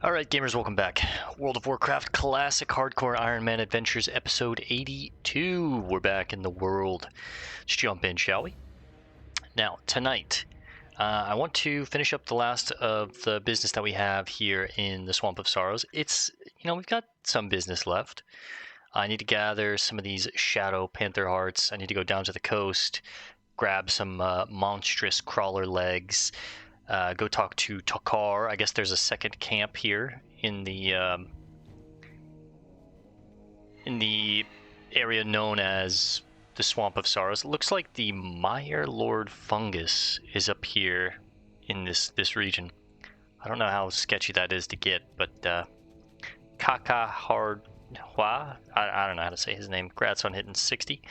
Alright gamers, welcome back. World of Warcraft Classic Hardcore Ironman Adventures episode 82. We're back in the world. Let's jump in, shall we? Now, tonight, I want to finish up the last of the business that we have here in the Swamp of Sorrows. We've got some business left. I need to gather some of these shadow panther hearts. I need to go down to the coast, grab some monstrous crawler legs, go talk to Drek'Thar. I guess there's a second camp here in the area known as the Swamp of Sorrows. It looks like the Mire Lord Fungus is up here in this region. I don't know how sketchy that is to get, but Kaka Hard Hua, I don't know how to say his name. Grats on hitting 60.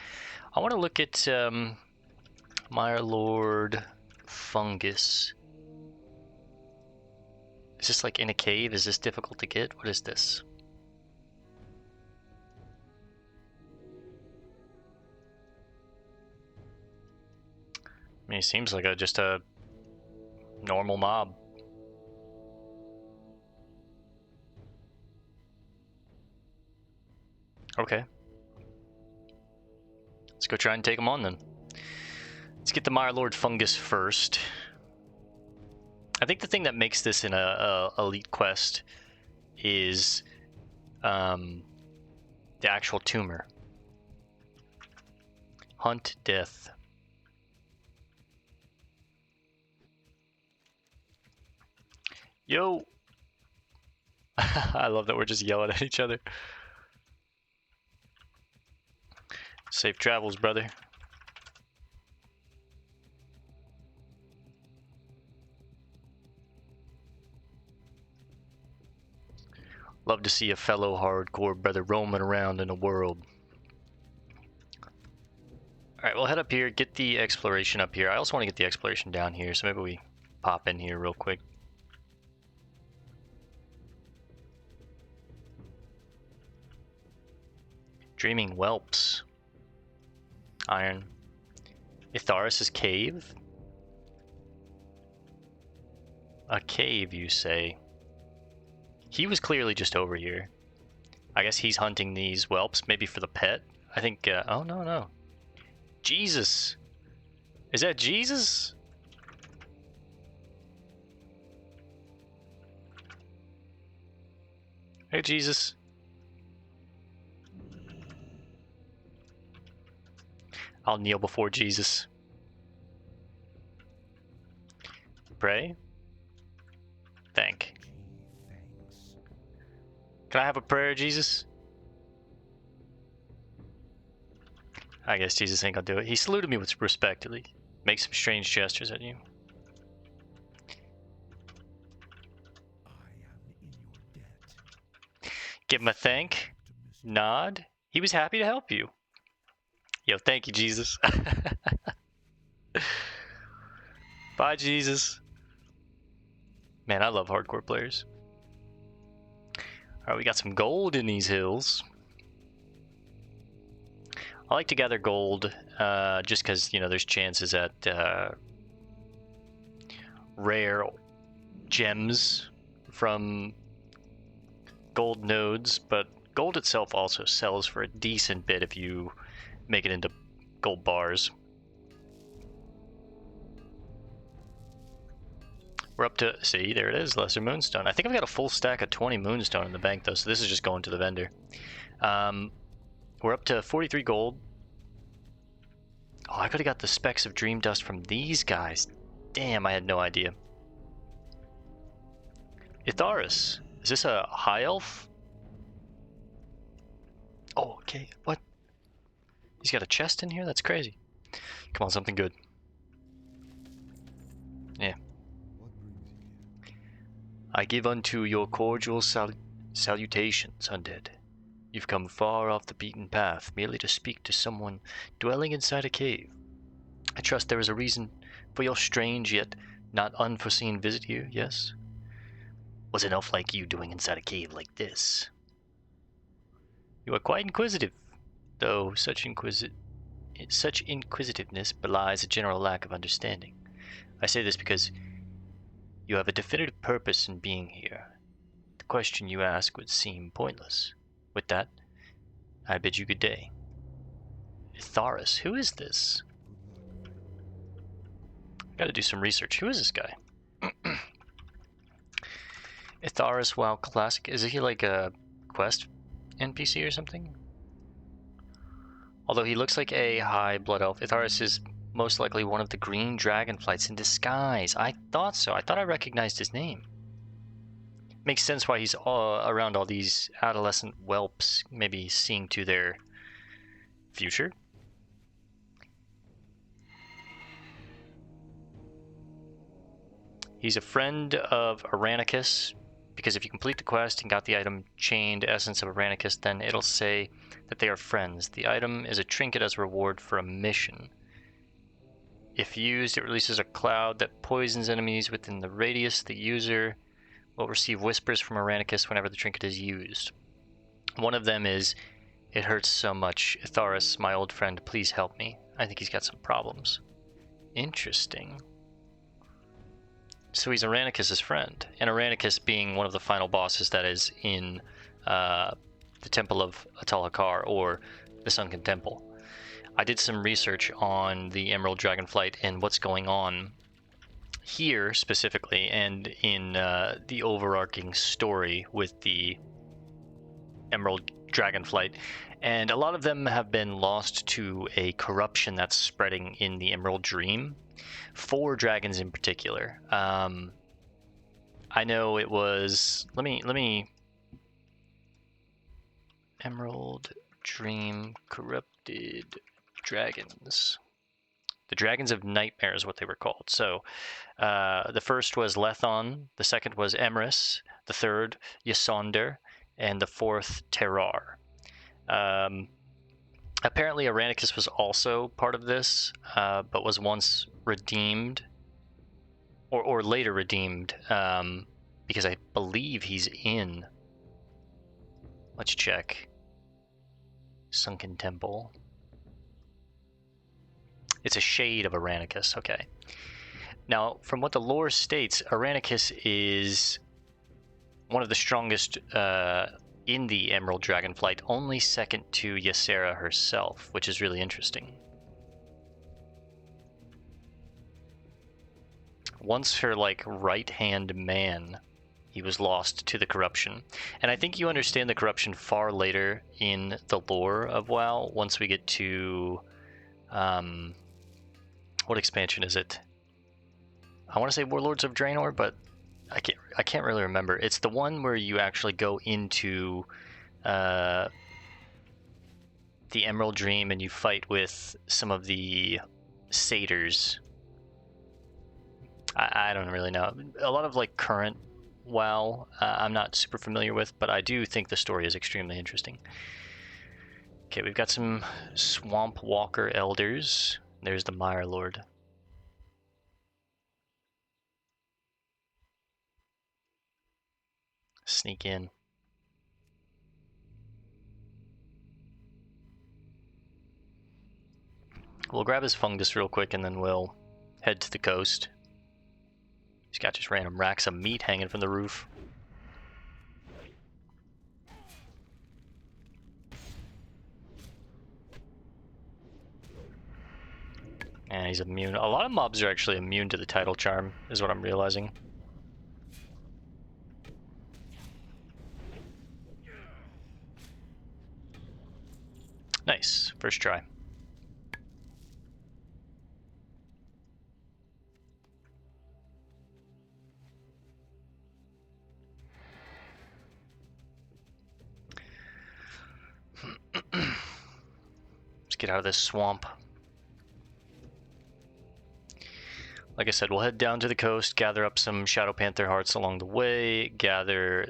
I want to look at Mire Lord Fungus. Is this like in a cave? Is this difficult to get? What is this? I mean, it seems like just a normal mob. Okay. Let's go try and take him on then. Let's get the Mire Lord Fungus first. I think the thing that makes this in a elite quest is the actual tumor. Hunt death. Yo! I love that we're just yelling at each other. Safe travels, brother. Love to see a fellow hardcore brother roaming around in the world. Alright, we'll head up here, get the exploration up here. I also want to get the exploration down here, so maybe we pop in here real quick. Dreaming whelps. Iron. Itharis' cave? A cave, you say? He was clearly just over here. I guess he's hunting these whelps, maybe for the pet. I think, oh no. Jesus! Is that Jesus? Hey, Jesus. I'll kneel before Jesus. Pray. Thank. Can I have a prayer, Jesus? I guess Jesus ain't gonna do it. He saluted me with respect, at least. Make some strange gestures at you. Give him a thank. Nod. He was happy to help you. Yo, thank you, Jesus. Bye, Jesus. Man, I love hardcore players. Alright, we got some gold in these hills. I like to gather gold just because, there's chances at rare gems from gold nodes, but gold itself also sells for a decent bit if you make it into gold bars. We're up to, see, there it is, lesser moonstone. I think I've got a full stack of 20 moonstone in the bank though, so this is just going to the vendor. We're up to 43 gold. Oh, I could have got the specks of dream dust from these guys. Damn, I had no idea. Itharis, is this a high elf? Oh, okay, what? He's got a chest in here? That's crazy. Come on, something good. Yeah. I give unto your cordial salutations, undead. You've come far off the beaten path merely to speak to someone dwelling inside a cave. I trust there is a reason for your strange yet not unforeseen visit here, yes? What's an elf like you doing inside a cave like this? You are quite inquisitive, though such inquisitiveness belies a general lack of understanding. I say this because you have a definitive purpose in being here. The the question you ask would seem pointless. With that, I bid you good day. Itharis, who is this? Gotta do some research. Who is this guy? Itharis, WoW Classic. Is he like a quest NPC or something? Although he looks like a high blood elf, Itharis is most likely one of the green dragonflights in disguise. I thought so. I thought I recognized his name. Makes sense why he's around all these adolescent whelps, maybe seeing to their future. He's a friend of Aranicus, because if you complete the quest and got the item Chained Essence of Aranicus, then it'll say that they are friends. The item is a trinket as a reward for a mission. If used, it releases a cloud that poisons enemies within the radius. The user will receive whispers from Aranicus whenever the trinket is used. One of them is, "It hurts so much. Itharis, my old friend, please help me." I think he's got some problems. Interesting. So he's Aranicus' friend, and Aranicus being one of the final bosses that is in the Temple of Atal-Hakar, or the Sunken Temple. I did some research on the Emerald Dragonflight and what's going on here specifically, and in the overarching story with the Emerald Dragonflight, and a lot of them have been lost to a corruption that's spreading in the Emerald Dream. 4 dragons in particular. I know it was. Let me. Emerald Dream corrupted dragons. The Dragons of Nightmare is what they were called. So, the first was Lethon, the second was Emrys, the third Yasonder, and the fourth Terrar. Apparently Aranicus was also part of this, but was once redeemed, or later redeemed, because I believe he's in, let's check, Sunken Temple. It's a shade of Aranicus, okay. Now, from what the lore states, Aranicus is one of the strongest in the Emerald Dragonflight, only second to Ysera herself, which is really interesting. Once her, like, right-hand man, he was lost to the corruption. And I think you understand the corruption far later in the lore of WoW, once we get to, what expansion is it? I want to say Warlords of Draenor, but I can't really remember. It's the one where you actually go into the Emerald Dream and you fight with some of the satyrs. I don't really know. A lot of like current WoW I'm not super familiar with, but I do think the story is extremely interesting. Okay, we've got some Swamp Walker Elders. There's the Mire Lord. Sneak in. We'll grab his fungus real quick and then we'll head to the coast. He's got just random racks of meat hanging from the roof. And he's immune. A lot of mobs are actually immune to the title charm, is what I'm realizing. Nice. First try. Let's get out of this swamp. Like I said, we'll head down to the coast, gather up some Shadow Panther hearts along the way, gather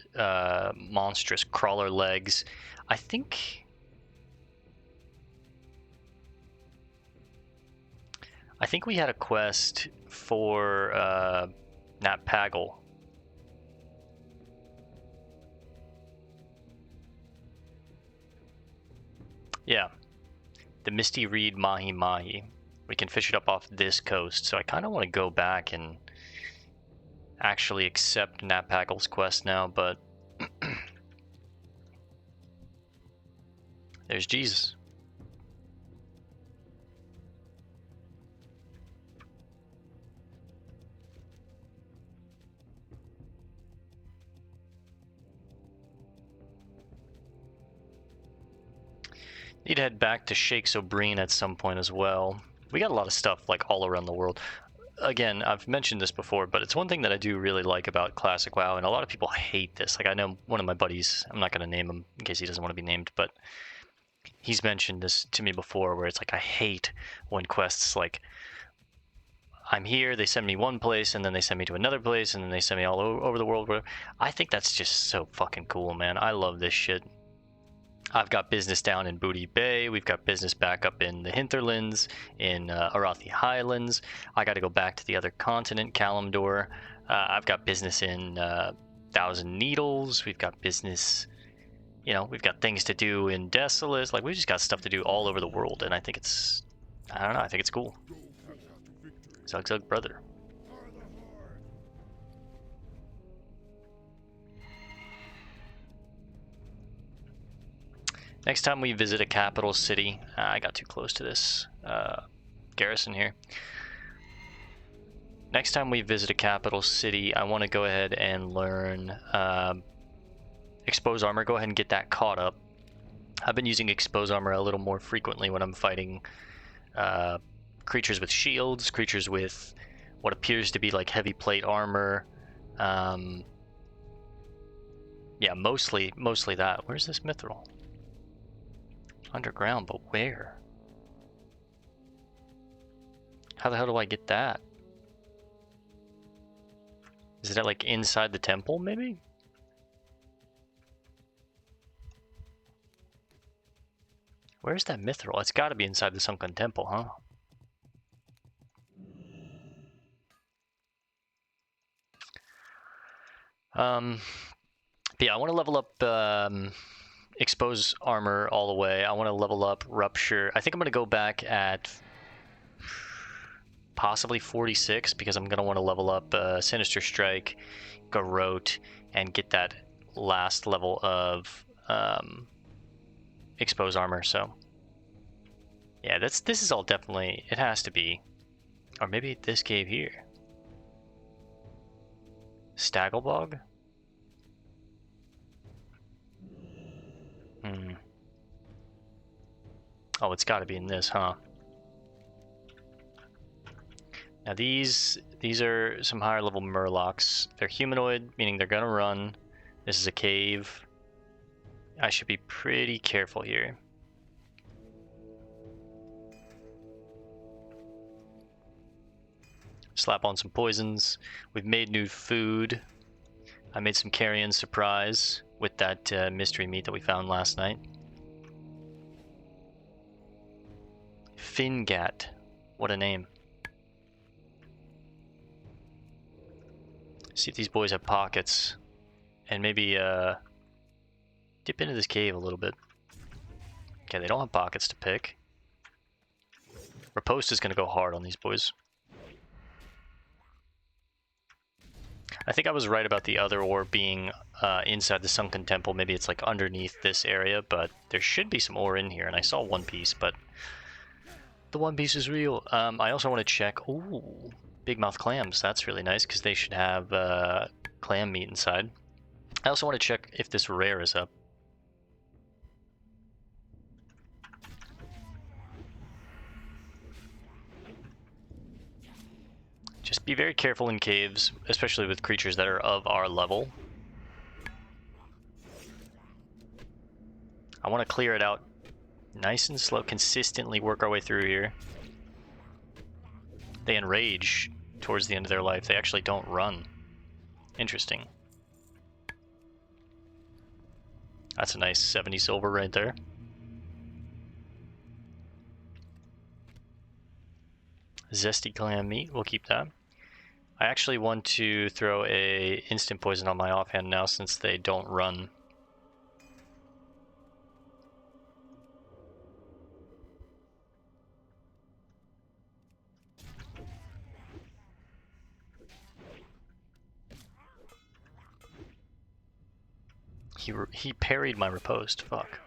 monstrous crawler legs. I think we had a quest for Nat Pagel. Yeah, the Misty Reed Mahi Mahi. We can fish it up off this coast, so I kind of want to go back and actually accept Nat Pagel's quest now, but There's Jesus. Need to head back to Shake Sobreen at some point as well. We got a lot of stuff like all around the world. Again, I've mentioned this before, but it's one thing that I do really like about Classic WoW, and a lot of people hate this. Like, I know one of my buddies, I'm not going to name him in case he doesn't want to be named, but he's mentioned this to me before, where it's like, I hate when quests, like, I'm here, they send me one place, and then they send me to another place, and then they send me all over the world. I think that's just so fucking cool, man. I love this shit. I've got business down in Booty Bay. We've got business back up in the Hinterlands, in Arathi Highlands. I got to go back to the other continent, Kalimdor. I've got business in Thousand Needles. We've got business, you know, we've got things to do in Desolate. Like, we've just got stuff to do all over the world, and I think it's, I don't know, I think it's cool. Zug Zug brother. Next time we visit a capital city, I got too close to this garrison here. Next time we visit a capital city, I want to go ahead and learn expose armor. Go ahead and get that caught up. I've been using expose armor a little more frequently when I'm fighting creatures with shields, creatures with what appears to be like heavy plate armor. Yeah, mostly that. Where's this mithril? Underground, but where? How the hell do I get that? Is it like inside the temple, maybe? Where's that mithril? It's got to be inside the sunken temple, huh? But yeah, I want to level up expose armor all the way. I want to level up rupture. I think I'm going to go back at possibly 46 because I'm going to want to level up Sinister Strike, Garrote, and get that last level of expose armor. So yeah, this is all definitely, it has to be, or maybe this cave here. Stagalbog? Oh, it's got to be in this, huh? Now these are some higher level murlocs. They're humanoid, meaning they're gonna run. This is a cave. I should be pretty careful here. Slap on some poisons. We've made new food. I made some carrion surprise with that mystery meat that we found last night. Fingat. What a name. See if these boys have pockets. And maybe dip into this cave a little bit. Okay, they don't have pockets to pick. Riposte is going to go hard on these boys. I think I was right about the other ore being inside the sunken temple. Maybe it's like underneath this area, but there should be some ore in here. And I saw one piece, but the one piece is real. I also want to check. Ooh, big mouth clams. That's really nice because they should have clam meat inside. I also want to check if this rare is up. Just be very careful in caves, especially with creatures that are of our level. I want to clear it out nice and slow, consistently work our way through here. They enrage towards the end of their life. They actually don't run. Interesting. That's a nice 70 silver right there. Zesty clam meat, we'll keep that. I actually want to throw a instant poison on my offhand now since they don't run. He parried my riposte, fuck.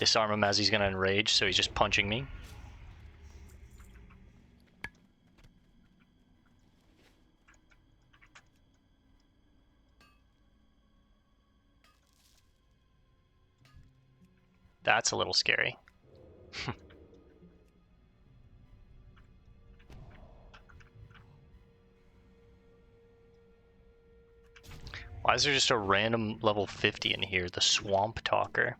disarm him as he's gonna enrage, so he's just punching me. That's a little scary. Why is there just a random level 50 in here? The Swamp Talker.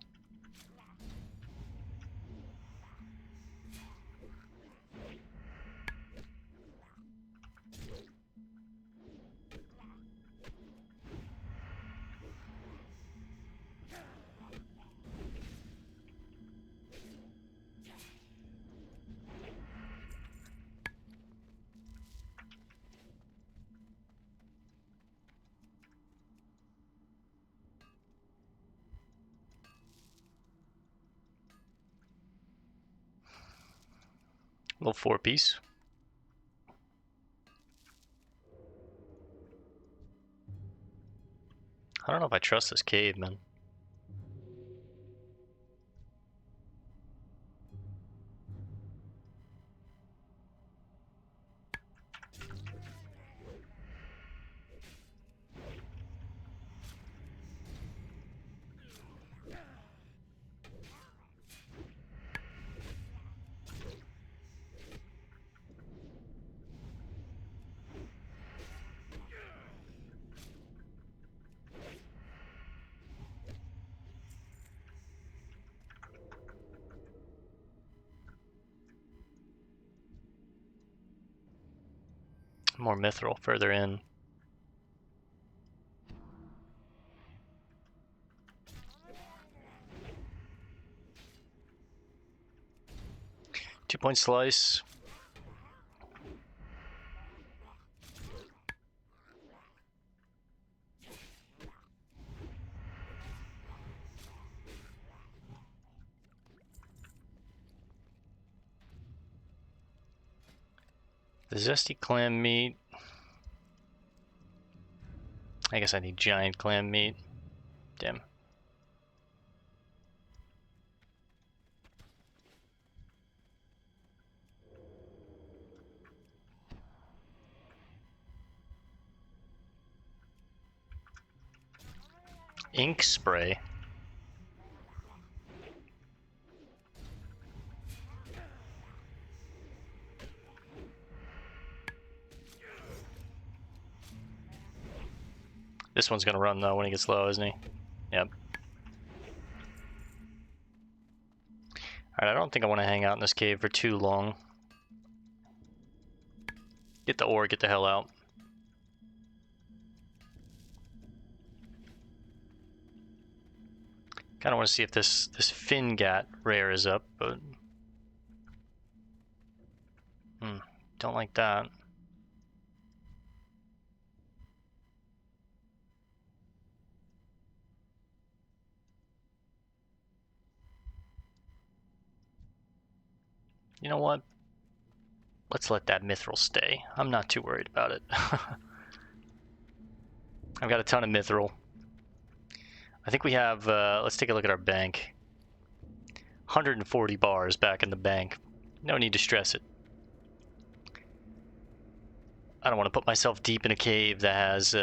Little 4-piece. I don't know if I trust this cave, man. More mithril further in. Two-point slice. The zesty clam meat. I guess I need giant clam meat. Damn. Ink spray. This one's gonna run though when he gets low, isn't he? Yep. Alright, I don't think I want to hang out in this cave for too long. Get the ore, get the hell out. Kinda want to see if this Fingat rare is up, but don't like that. You know what? Let's let that mithril stay. I'm not too worried about it. I've got a ton of mithril. I think we have, let's take a look at our bank. 140 bars back in the bank. No need to stress it. I don't want to put myself deep in a cave that has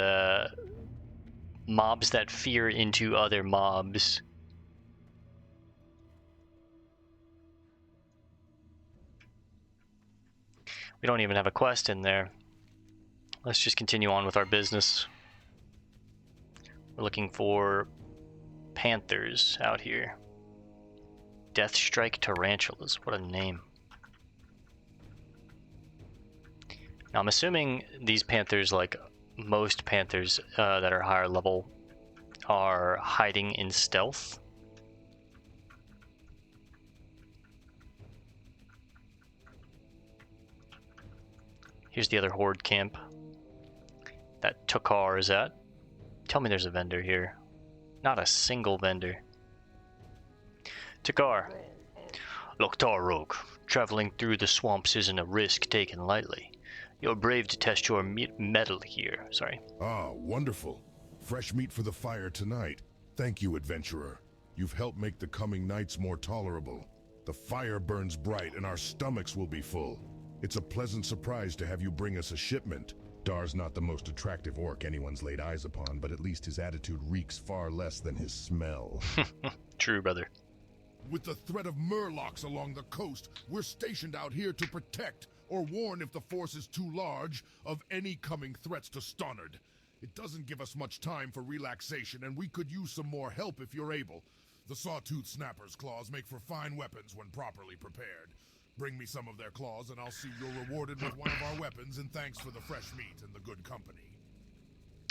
mobs that fear into other mobs. We don't even have a quest in there. Let's just continue on with our business. We're looking for panthers out here. Deathstrike tarantulas. What a name. Now I'm assuming these panthers, like most panthers that are higher level, are hiding in stealth. Here's the other Horde camp that Drek'Thar is at. Tell me there's a vendor here. Not a single vendor. Drek'Thar. Loktar rogue. Traveling through the swamps isn't a risk taken lightly. You're brave to test your mettle here. Sorry. Ah, wonderful. Fresh meat for the fire tonight. Thank you, adventurer. You've helped make the coming nights more tolerable. The fire burns bright and our stomachs will be full. It's a pleasant surprise to have you bring us a shipment. Dar's not the most attractive orc anyone's laid eyes upon, but at least his attitude reeks far less than his smell. True, brother. With the threat of murlocs along the coast, we're stationed out here to protect or warn if the force is too large of any coming threats to Stonnard. It doesn't give us much time for relaxation, and we could use some more help if you're able. The sawtooth snapper's claws make for fine weapons when properly prepared. Bring me some of their claws and I'll see you're rewarded with one of our weapons in thanks for the fresh meat and the good company.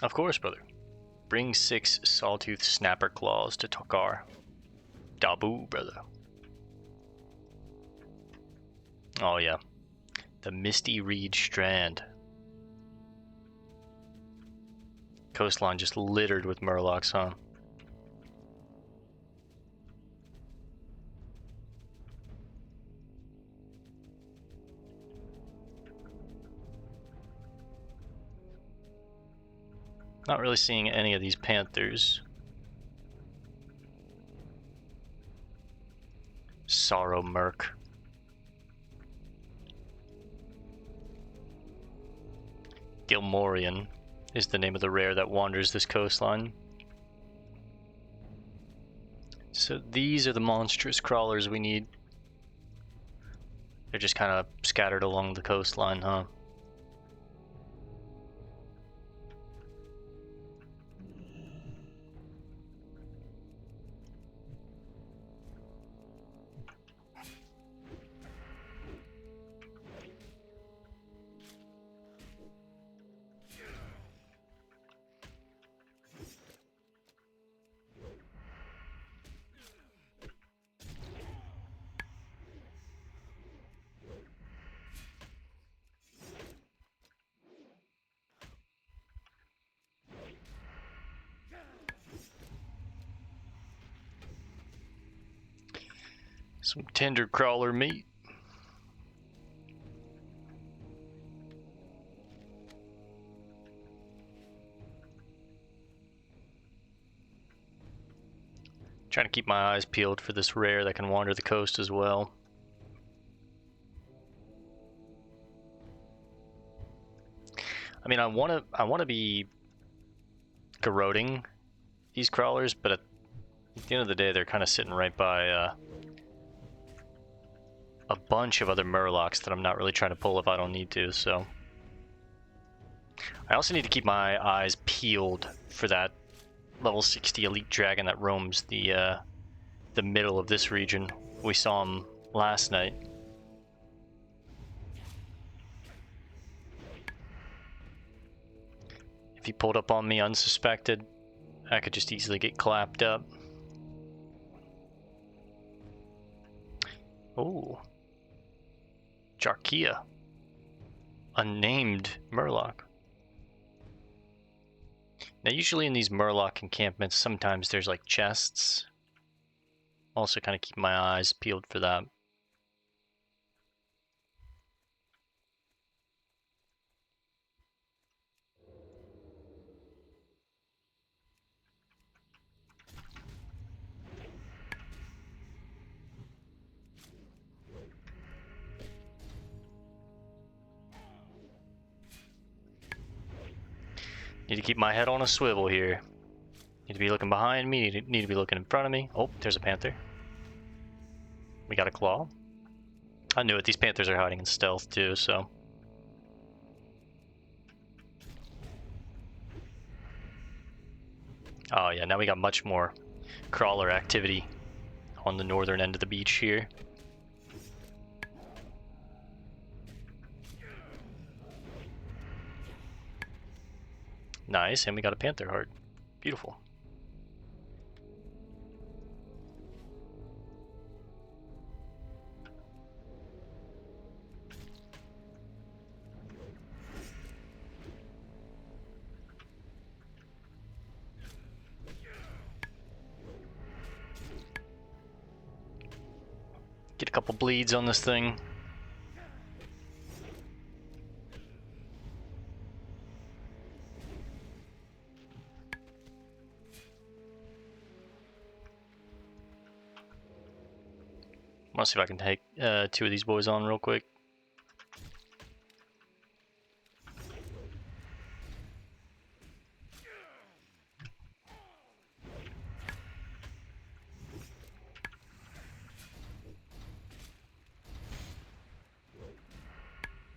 Of course, brother. Bring 6 sawtooth snapper claws to Tokar. Dabu, brother. Oh yeah. The Misty Reed Strand. Coastline just littered with murlocs, huh? Not really seeing any of these panthers. Sorrow Merc. Gilmorian is the name of the rare that wanders this coastline. So these are the monstrous crawlers we need. They're just kind of scattered along the coastline, huh? Some tender crawler meat. Trying to keep my eyes peeled for this rare that can wander the coast as well. I mean, I want to be garroting these crawlers, but at the end of the day, they're kind of sitting right by a bunch of other murlocs that I'm not really trying to pull if I don't need to. So I also need to keep my eyes peeled for that level 60 elite dragon that roams the middle of this region. We saw him last night. If he pulled up on me unsuspected, I could just easily get clapped up. Oh, Jarkia, unnamed murloc. Now usually in these murloc encampments, sometimes there's like chests. Also kind of keep my eyes peeled for that. Need to keep my head on a swivel here. Need to be looking behind me, need to be looking in front of me. Oh, there's a panther. We got a claw. I knew it, these panthers are hiding in stealth too, so. Oh yeah, now we got much more crawler activity on the northern end of the beach here. Nice, and we got a panther heart. Beautiful. Get a couple bleeds on this thing. I want to see if I can take 2 of these boys on real quick.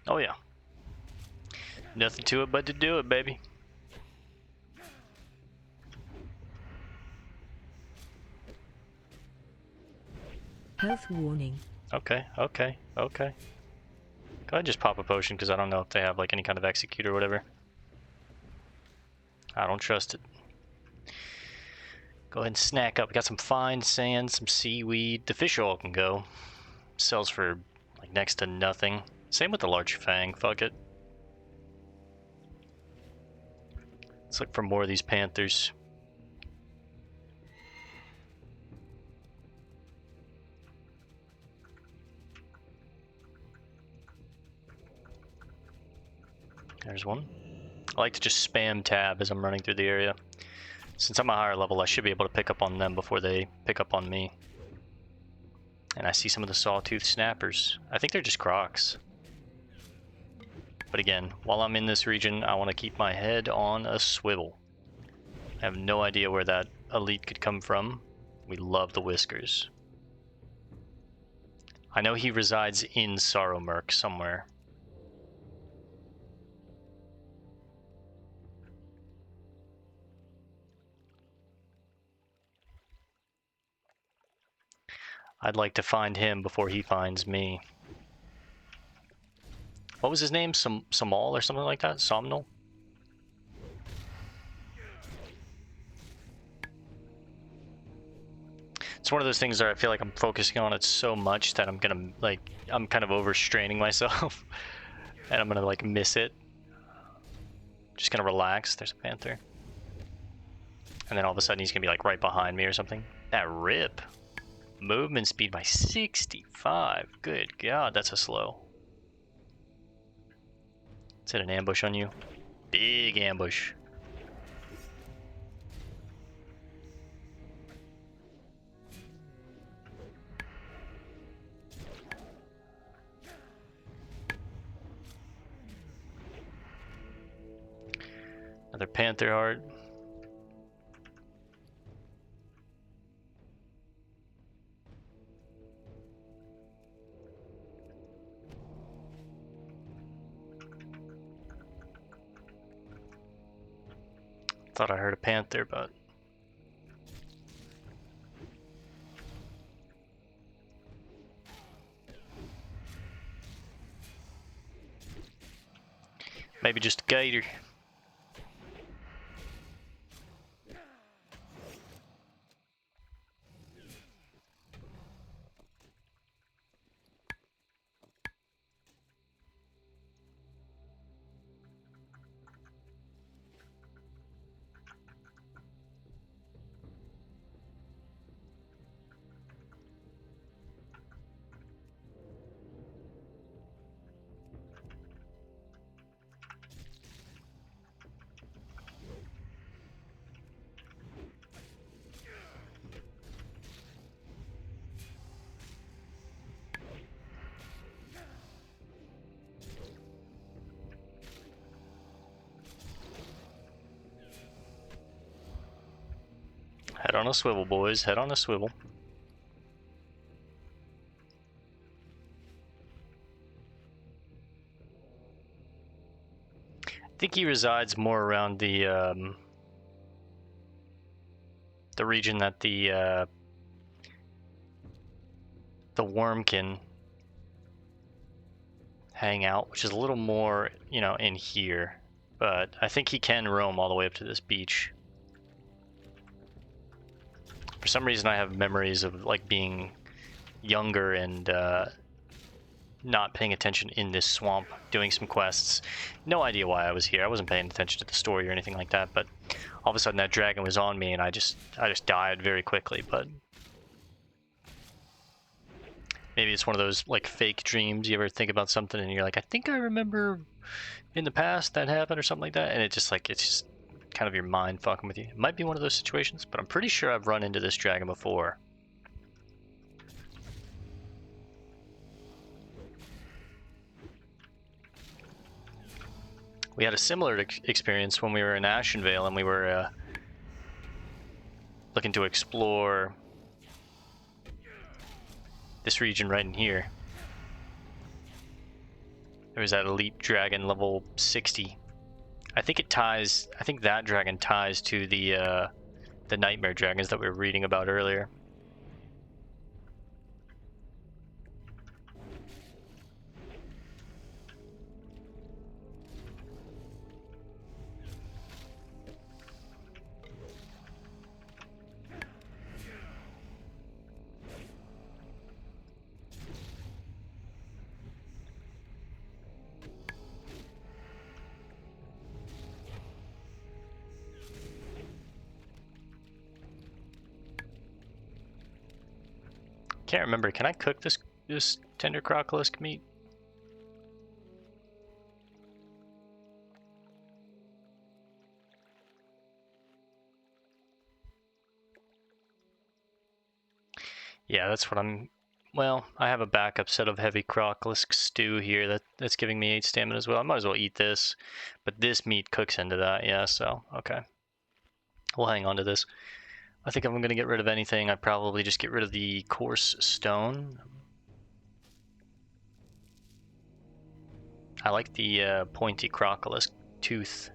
Oh yeah. Nothing to it but to do it, baby. Health warning. Okay. Go ahead and just pop a potion, because I don't know if they have like any kind of execute or whatever. I don't trust it. Go ahead and snack up. We got some fine sand, some seaweed. The fish oil can go. Sells for like next to nothing. Same with the large fang. Fuck it. Let's look for more of these panthers. There's one. I like to just spam tab as I'm running through the area. Since I'm a higher level, I should be able to pick up on them before they pick up on me. And I see some of the sawtooth snappers. I think they're just crocs. But again, while I'm in this region, I want to keep my head on a swivel. I have no idea where that elite could come from. We love the whiskers. I know he resides in Sorrowmurk somewhere. I'd like to find him before he finds me. What was his name? Samal or something like that? Somnal? It's one of those things where I feel like I'm focusing on it so much that I'm kind of overstraining myself. And I'm gonna like miss it. Just gonna relax. There's a panther. And then all of a sudden he's gonna be like right behind me or something. That rip. Movement speed by 65. Good God, that's a slow. Is it an ambush on you? Big ambush. Another panther heart. Thought I heard a panther, but maybe just a gator. Head on a swivel, boys. Head on a swivel. I think he resides more around the region that the worm can hang out, which is a little more, you know, in here. But I think he can roam all the way up to this beach. For some reason, I have memories of like being younger and not paying attention in this swamp, doing some quests. No idea why I was here. I wasn't paying attention to the story or anything like that, but all of a sudden that dragon was on me and I just died very quickly. But maybe it's one of those like fake dreams. You ever think about something and you're like, I think I remember in the past that happened or something like that, and it's just kind of your mind fucking with you. It might be one of those situations, but I'm pretty sure I've run into this dragon before. We had a similar experience when we were in Ashenvale and we were looking to explore this region right in here. There was that elite dragon level 60. I think that dragon ties to the nightmare dragons that we were reading about earlier. Can't remember. Can I cook this tender crocolisk meat? Yeah, that's what I'm. Well, I have a backup set of heavy crocolisk stew here that's giving me 8 stamina as well. I might as well eat this, but this meat cooks into that. Yeah, so okay, we'll hang on to this. I think if I'm gonna get rid of anything, I'd probably just get rid of the coarse stone. I like the pointy crocolisk tooth.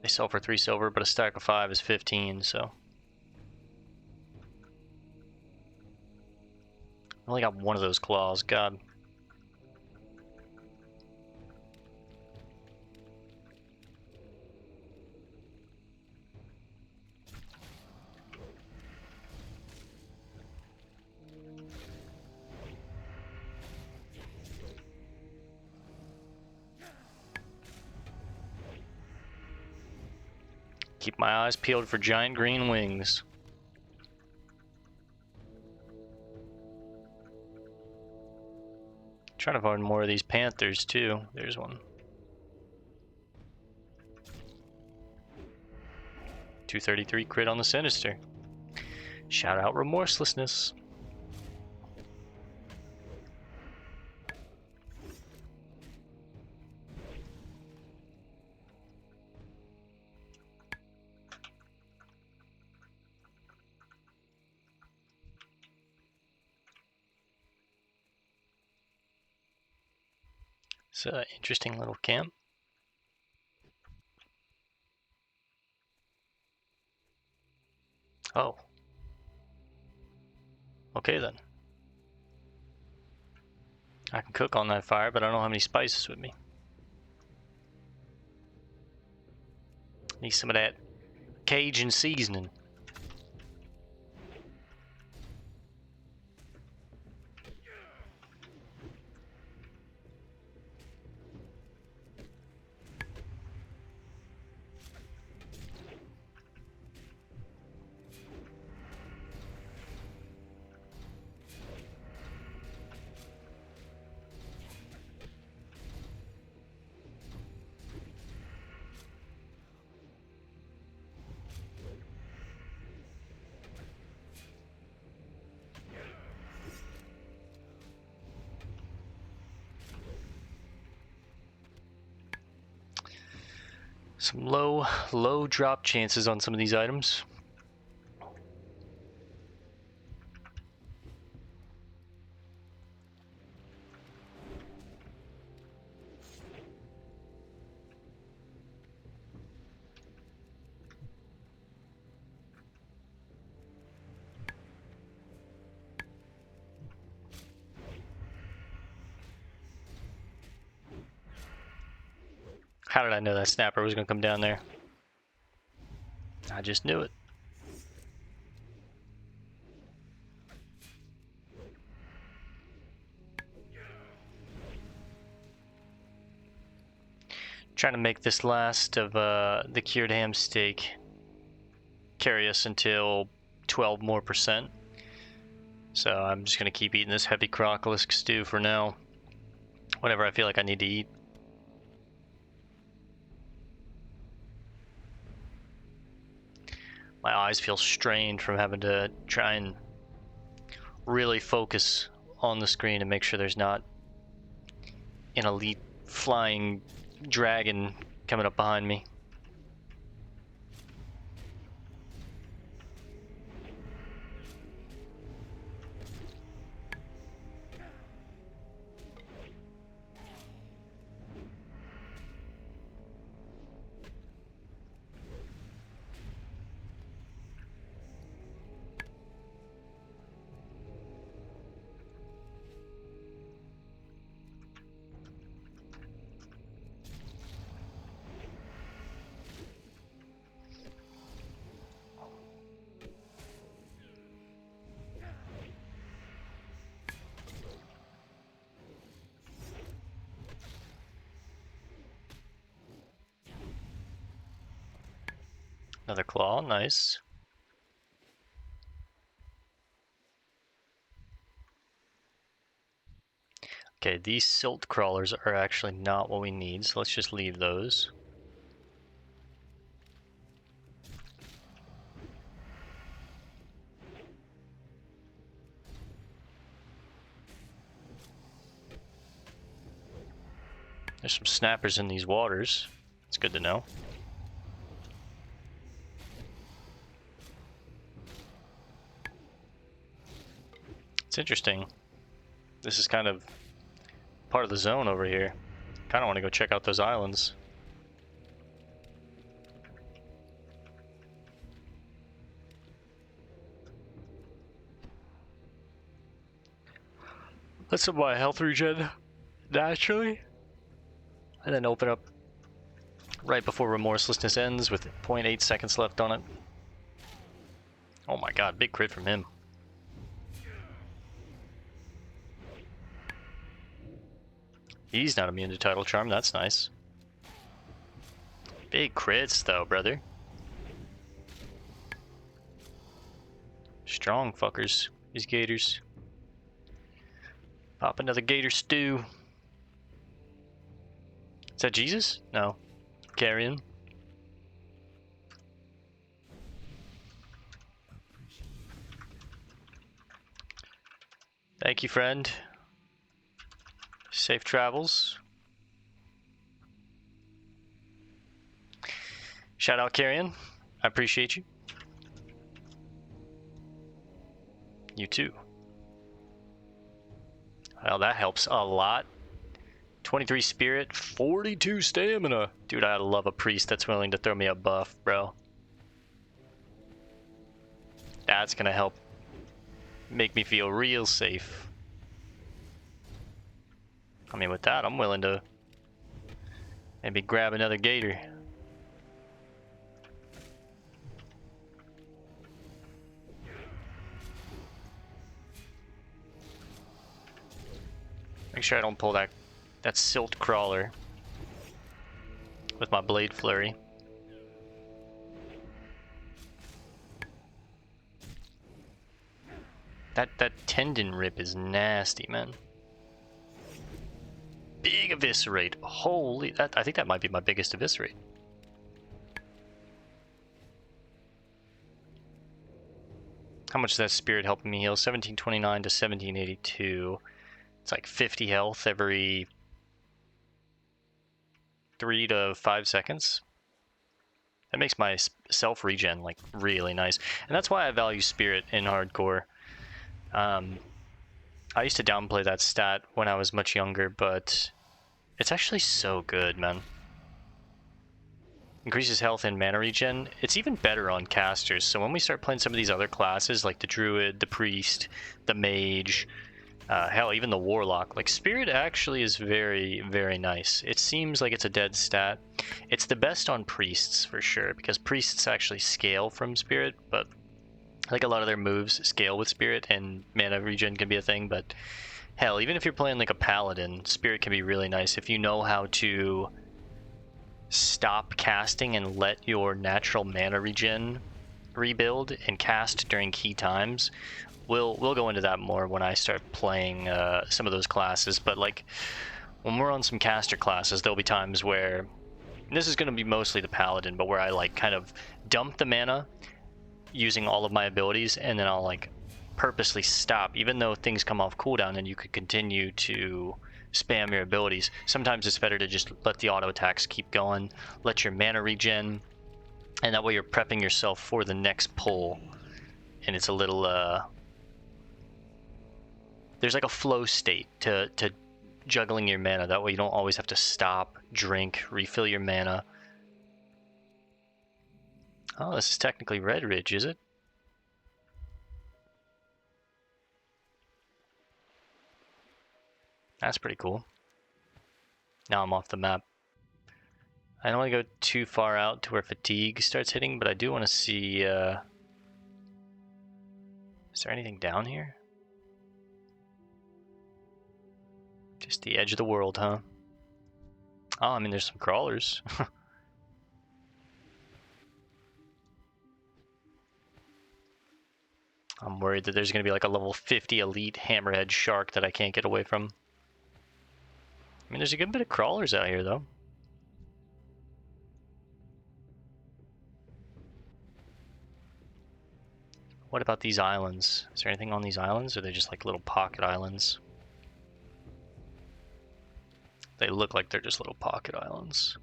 They sell for 3 silver, but a stack of 5 is 15, so. I only got one of those claws, God. Keep my eyes peeled for giant green wings. Trying to find more of these panthers too. There's one. 233 crit on the sinister. Shout out remorselessness. It's an interesting little camp. Oh. Okay then. I can cook on that fire, but I don't have any spices with me. Need some of that Cajun seasoning. Some low drop chances on some of these items. How did I know that snapper was going to come down there? I just knew it. Trying to make this last of the cured ham steak carry us until 12 more %. So I'm just going to keep eating this heavy crocolisk stew for now. Whenever I feel like I need to eat. My eyes feel strained from having to try and really focus on the screen and make sure there's not an elite flying dragon coming up behind me. Another claw, nice. Okay, these silt crawlers are actually not what we need, so let's just leave those. There's some snappers in these waters. It's good to know. It's interesting. This is kind of part of the zone over here. Kind of want to go check out those islands. Let's up my health regen naturally. And then open up right before remorselessness ends with 0.8 seconds left on it. Oh my god, big crit from him. He's not immune to Tidal Charm, that's nice. Big crits though, brother. Strong fuckers, these gators. Pop another gator stew. Is that Jesus? No. Carrion. Thank you, friend. Safe travels. Shout out, Carrion. I appreciate you. You too. Well, that helps a lot. 23 spirit, 42 stamina. Dude, I love a priest that's willing to throw me a buff, bro. That's gonna help make me feel real safe. I mean, with that, I'm willing to maybe grab another gator. Make sure I don't pull that silt crawler with my blade flurry. That tendon rip is nasty, man. Big eviscerate. Holy, I think that might be my biggest eviscerate. How much is that spirit helping me heal? 1729 to 1782. It's like 50 health every 3 to 5 seconds. That makes my self regen like really nice, and that's why I value spirit in hardcore. I used to downplay that stat when I was much younger, but it's actually so good, man. Increases health and mana regen. It's even better on casters, so when we start playing some of these other classes like the druid, the priest, the mage, hell, even the warlock, like spirit actually is very, very nice. It seems like it's a dead stat. It's the best on priests for sure, because priests actually scale from spirit, but like a lot of their moves scale with spirit, and mana regen can be a thing. But hell, even if you're playing like a paladin, spirit can be really nice if you know how to stop casting and let your natural mana regen rebuild and cast during key times. We'll go into that more when I start playing some of those classes, but like when we're on some caster classes, there'll be times where, and this is going to be mostly the paladin, but where I like kind of dump the mana using all of my abilities, and then I'll like purposely stop even though things come off cooldown and you could continue to spam your abilities. Sometimes it's better to just let the auto attacks keep going, let your mana regen, and that way you're prepping yourself for the next pull. And it's a little there's like a flow state to juggling your mana. That way you don't always have to stop, drink, refill your mana. Oh, this is technically Red Ridge, is it? That's pretty cool. Now I'm off the map. I don't want to go too far out to where fatigue starts hitting, but I do want to see... is there anything down here? Just the edge of the world, huh? Oh, I mean, there's some crawlers. I'm worried that there's going to be like a level 50 elite hammerhead shark that I can't get away from. I mean, there's a good bit of crawlers out here, though. What about these islands? Is there anything on these islands, or are they just like little pocket islands? They look like they're just little pocket islands.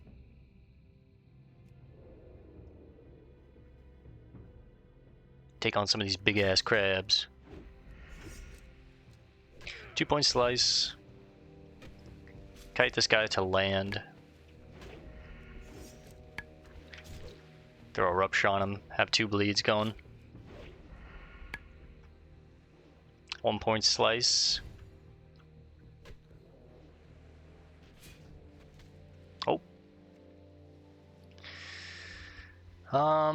Take on some of these big-ass crabs. 2-point slice. Kite this guy to land. Throw a rupture on him. Have 2 bleeds going. 1-point slice. Oh. I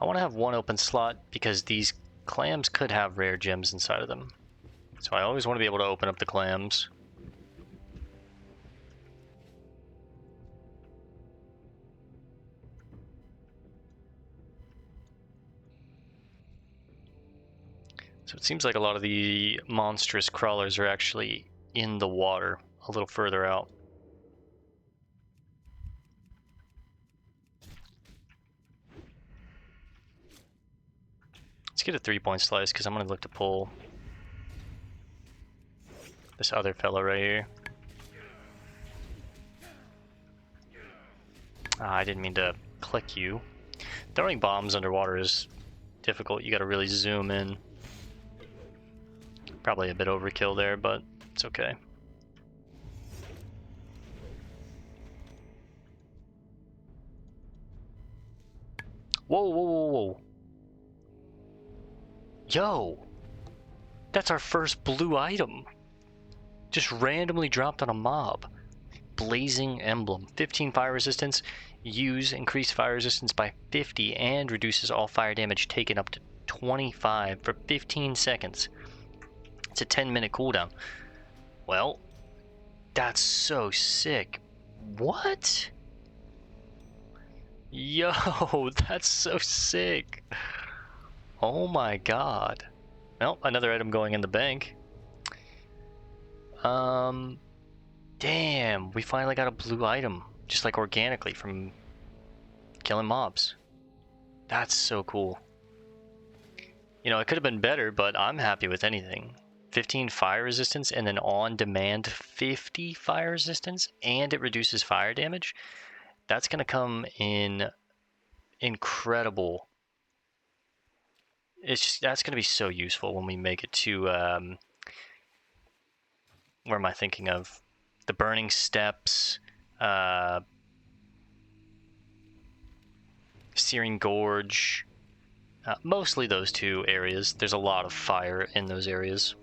want to have 1 open slot because these clams could have rare gems inside of them. So I always want to be able to open up the clams. So it seems like a lot of the monstrous crawlers are actually in the water, a little further out. Let's get a 3-point slice because I'm going to look to pull this other fella right here. I didn't mean to click you. Throwing bombs underwater is difficult. You got to really zoom in. Probably a bit overkill there, but it's okay. Whoa, whoa, whoa, whoa. Yo! That's our first blue item. Just randomly dropped on a mob. Blazing Emblem. 15 fire resistance. Use increased fire resistance by 50 and reduces all fire damage taken up to 25 for 15 seconds. It's a 10-minute cooldown. Well, that's so sick. What? Yo, that's so sick. Oh my god. Well, another item going in the bank. Damn, we finally got a blue item. Just like organically from killing mobs. That's so cool. You know, it could have been better, but I'm happy with anything. 15 fire resistance and then on demand 50 fire resistance, and it reduces fire damage. That's going to come in incredible. That's going to be so useful when we make it to where am I thinking of? The Burning Steps, Searing Gorge, mostly those 2 areas. There's a lot of fire in those areas.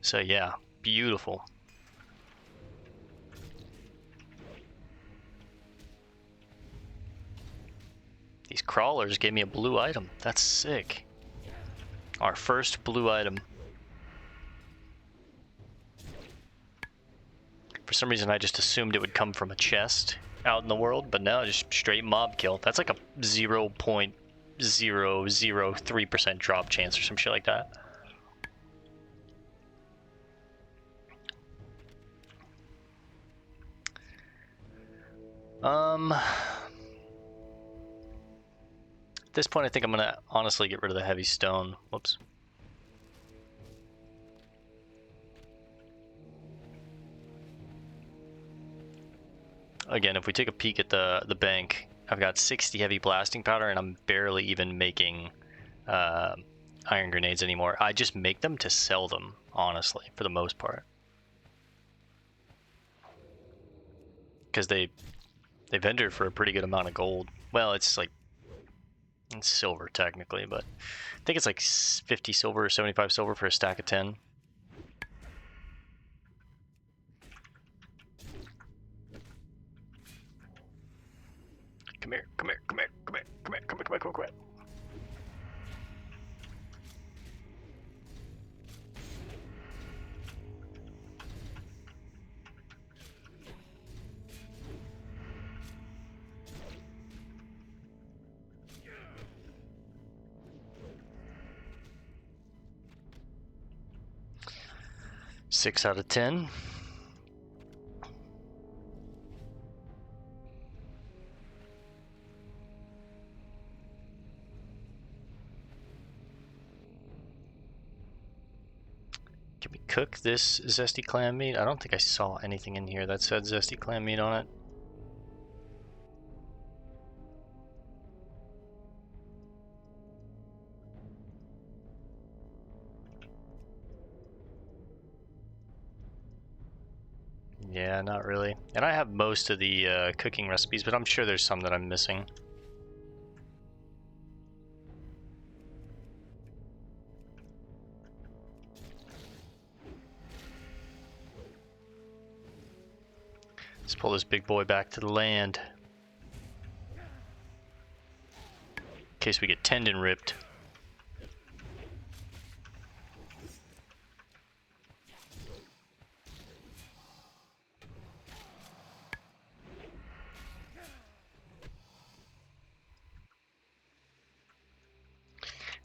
So yeah, beautiful. These crawlers gave me a blue item. That's sick. Our first blue item. For some reason I just assumed it would come from a chest out in the world, but no, just straight mob kill. That's like a 0.003% drop chance or some shit like that. this point, I think I'm gonna honestly get rid of the heavy stone. Whoops. Again, if we take a peek at the bank, I've got 60 heavy blasting powder, and I'm barely even making iron grenades anymore. I just make them to sell them, honestly, for the most part, because they vendor for a pretty good amount of gold. Well, it's like it's silver technically, but I think it's like 50 silver or 75 silver for a stack of 10. Come here, come here, come here, come here, come here, come here, come here, come here. Six out of 10. Can we cook this zesty clam meat? I don't think I saw anything in here that said zesty clam meat on it. Yeah, not really. And I have most of the cooking recipes, but I'm sure there's some that I'm missing. Let's pull this big boy back to the land. In case we get tendon ripped.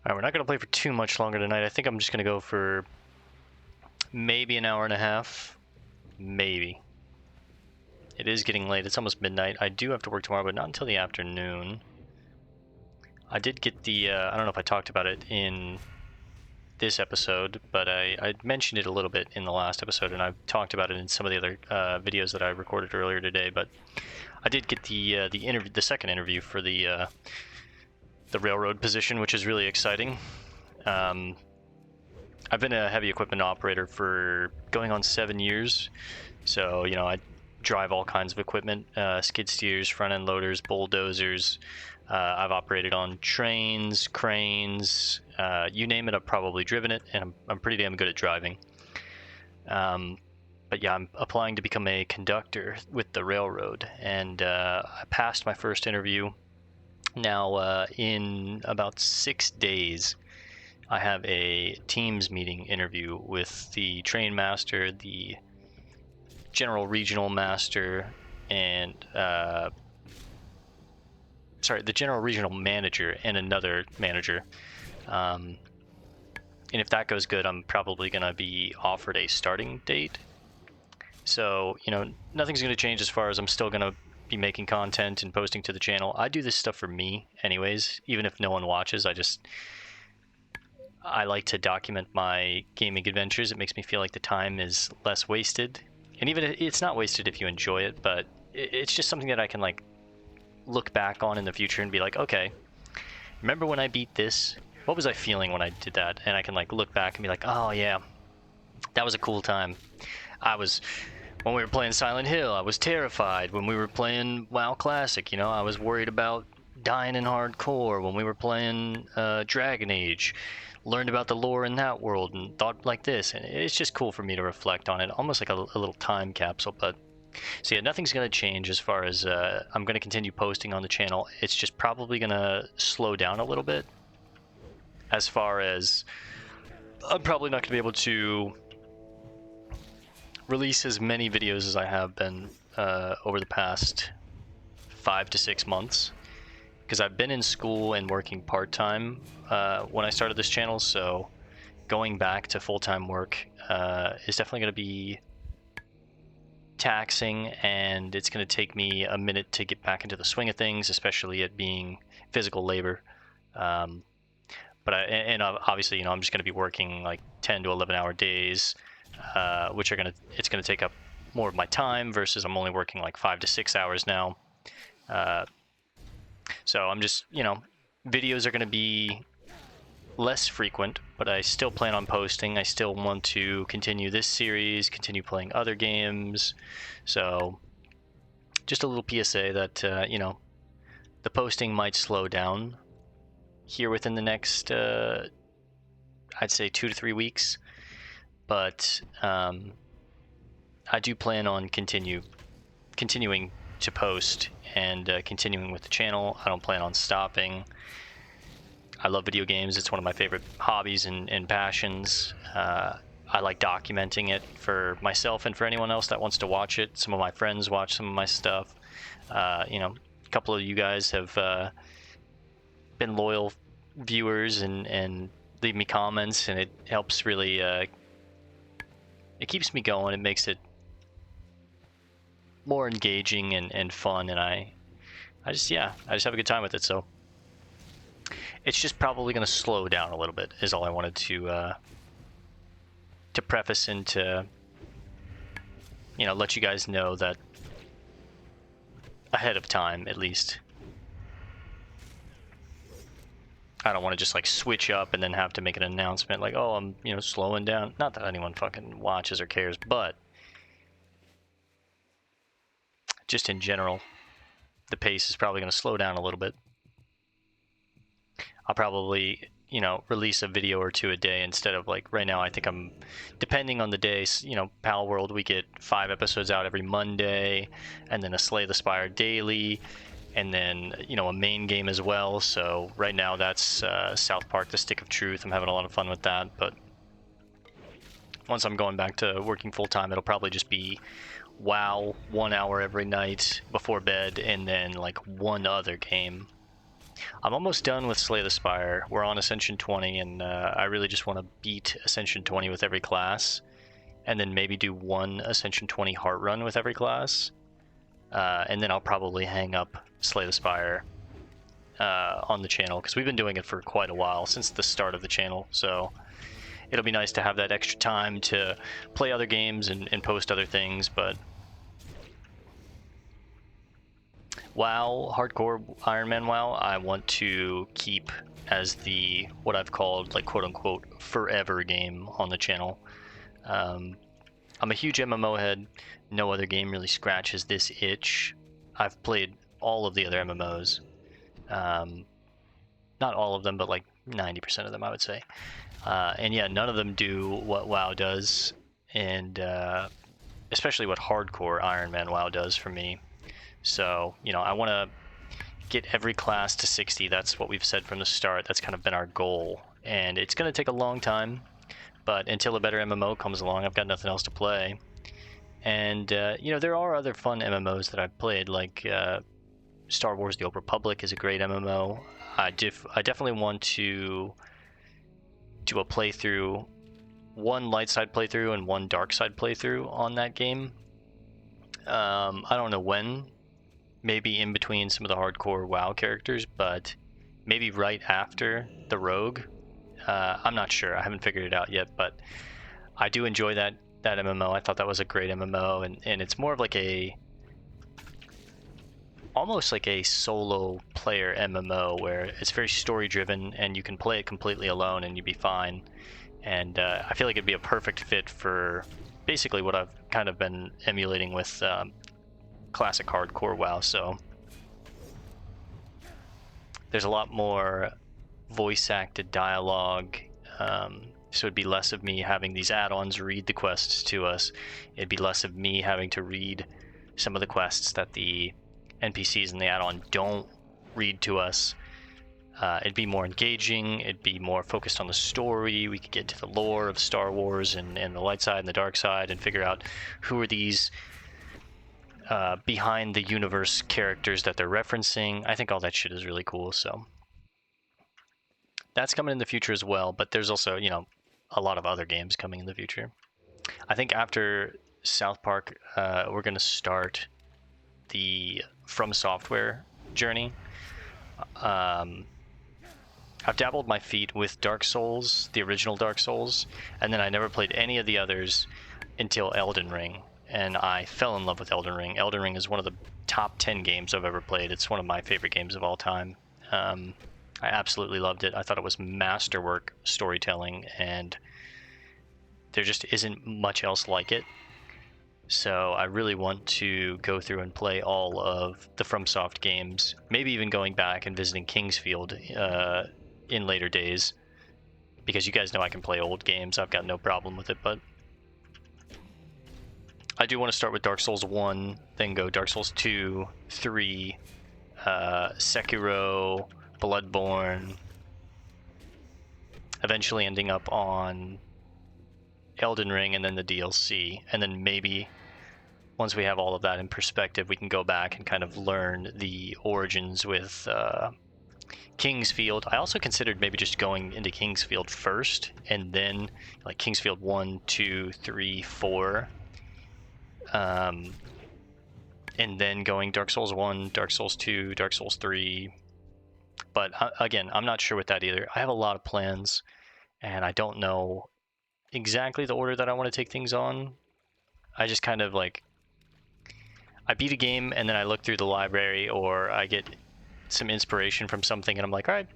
Alright, we're not going to play for too much longer tonight. I think I'm just going to go for maybe an hour and a half. Maybe. It is getting late. It's almost midnight. I do have to work tomorrow, but not until the afternoon. I did get the, I don't know if I talked about it in this episode, but I mentioned it a little bit in the last episode, and I've talked about it in some of the other videos that I recorded earlier today, but I did get the second interview for the railroad position, which is really exciting. I've been a heavy equipment operator for going on 7 years, so you know I drive all kinds of equipment, skid steers, front end loaders, bulldozers. I've operated on trains, cranes, you name it. I've probably driven it, and I'm pretty damn good at driving. But yeah, I'm applying to become a conductor with the railroad, and I passed my first interview. Now, in about 6 days, I have a Teams meeting interview with the train master, the general regional master, and the general regional manager and another manager. And if that goes good, I'm probably going to be offered a starting date. So, you know, nothing's going to change as far as I'm still going to be making content and posting to the channel. I do this stuff for me anyways, even if no one watches. I like to document my gaming adventures. It makes me feel like the time is less wasted. And even if it's not wasted if you enjoy it, but it's just something that I can like look back on in the future and be like, okay, remember when I beat this? What was I feeling when I did that? And I can like look back and be like, oh yeah, that was a cool time. When we were playing Silent Hill, I was terrified. When we were playing WoW Classic, you know, I was worried about dying in hardcore. When we were playing Dragon Age, learned about the lore in that world and thought like this. And it's just cool for me to reflect on it, almost like a little time capsule. But so yeah, nothing's going to change as far as I'm going to continue posting on the channel. It's just probably going to slow down a little bit, as far as I'm probably not going to be able to release as many videos as I have been over the past 5 to 6 months, because I've been in school and working part-time when I started this channel, so going back to full-time work is definitely going to be taxing, and it's going to take me a minute to get back into the swing of things, especially it being physical labor. But obviously, I'm just going to be working like 10 to 11-hour days, which it's going to take up more of my time versus I'm only working like 5 to 6 hours now. So I'm just, videos are going to be less frequent, but I still plan on posting. I still want to continue this series, continue playing other games. So just a little PSA that, the posting might slow down here within the next, I'd say 2 to 3 weeks. But I do plan on continuing to post and continuing with the channel. I don't plan on stopping. I love video games. It's one of my favorite hobbies and passions. I like documenting it for myself and for anyone else that wants to watch it. Some of my friends watch some of my stuff. A couple of you guys have been loyal viewers and leave me comments, and it helps really. It keeps me going. It makes it more engaging and fun, and I just have a good time with it. So it's just probably going to slow down a little bit is all I wanted to preface and to let you guys know that ahead of time, at least. I don't want to just like switch up and then have to make an announcement like, oh, I'm slowing down. Not that anyone fucking watches or cares, but just in general, the pace is probably going to slow down a little bit. I'll probably, release a video or two a day instead of like right now. I think I'm, depending on the day, Pal World, we get 5 episodes out every Monday, and then a Slay the Spire daily, and then, a main game as well. So right now that's South Park, The Stick of Truth. I'm having a lot of fun with that, but once I'm going back to working full-time, it'll probably just be WoW, 1 hour every night before bed, and then like one other game. I'm almost done with Slay the Spire. We're on Ascension 20, and I really just want to beat Ascension 20 with every class, and then maybe do one Ascension 20 heart run with every class, and then I'll probably hang up Slay the Spire on the channel, because we've been doing it for quite a while, since the start of the channel, so it'll be nice to have that extra time to play other games and post other things. But WoW, hardcore Ironman WoW, I want to keep as the, what I've called, like, quote-unquote, forever game on the channel. I'm a huge MMO head. No other game really scratches this itch. I've played all of the other MMOs. Not all of them, but like 90% of them, I would say. And yeah, none of them do what WoW does, and especially what hardcore Ironman WoW does for me. So, I want to get every class to 60. That's what we've said from the start. That's kind of been our goal. And it's going to take a long time, but until a better MMO comes along, I've got nothing else to play. And, there are other fun MMOs that I've played, like Star Wars The Old Republic is a great MMO. I definitely want to do a playthrough, one light side playthrough and one dark side playthrough on that game. I don't know when. Maybe in between some of the hardcore WoW characters, but maybe right after the Rogue. I'm not sure. I haven't figured it out yet, but I do enjoy that MMO. I thought that was a great MMO, and it's more of like almost like a solo player MMO where it's very story driven and you can play it completely alone and you'd be fine. And I feel like it'd be a perfect fit for basically what I've kind of been emulating with classic hardcore WoW. So there's a lot more voice acted dialogue, so it'd be less of me having these add-ons read the quests to us. It'd be less of me having to read some of the quests that the NPCs in the add-on don't read to us. It'd be more engaging, it'd be more focused on the story. We could get to the lore of Star Wars and the light side and the dark side and figure out who are these behind the universe characters that they're referencing. I think all that shit is really cool, so that's coming in the future as well. But there's also, a lot of other games coming in the future. I think after South Park, we're going to start the From Software journey. I've dabbled my feet with Dark Souls, the original Dark Souls, and then I never played any of the others until Elden Ring, and I fell in love with Elden Ring. Elden Ring is one of the top 10 games I've ever played. It's one of my favorite games of all time. I absolutely loved it. I thought it was masterwork storytelling, and there just isn't much else like it. So I really want to go through and play all of the FromSoft games, maybe even going back and visiting Kingsfield in later days, because you guys know I can play old games. I've got no problem with it, but I do want to start with Dark Souls 1, then go Dark Souls 2, 3, Sekiro, Bloodborne, eventually ending up on Elden Ring and then the DLC, and then maybe once we have all of that in perspective, we can go back and kind of learn the origins with Kingsfield. I also considered maybe just going into Kingsfield first, and then like Kingsfield 1, 2, 3, 4, and then going Dark Souls 1, Dark Souls 2, Dark Souls 3. But again, I'm not sure with that either. I have a lot of plans, and I don't know exactly the order that I want to take things on. I just kind of like, I beat a game and then I look through the library, or I get some inspiration from something and I'm like, all right,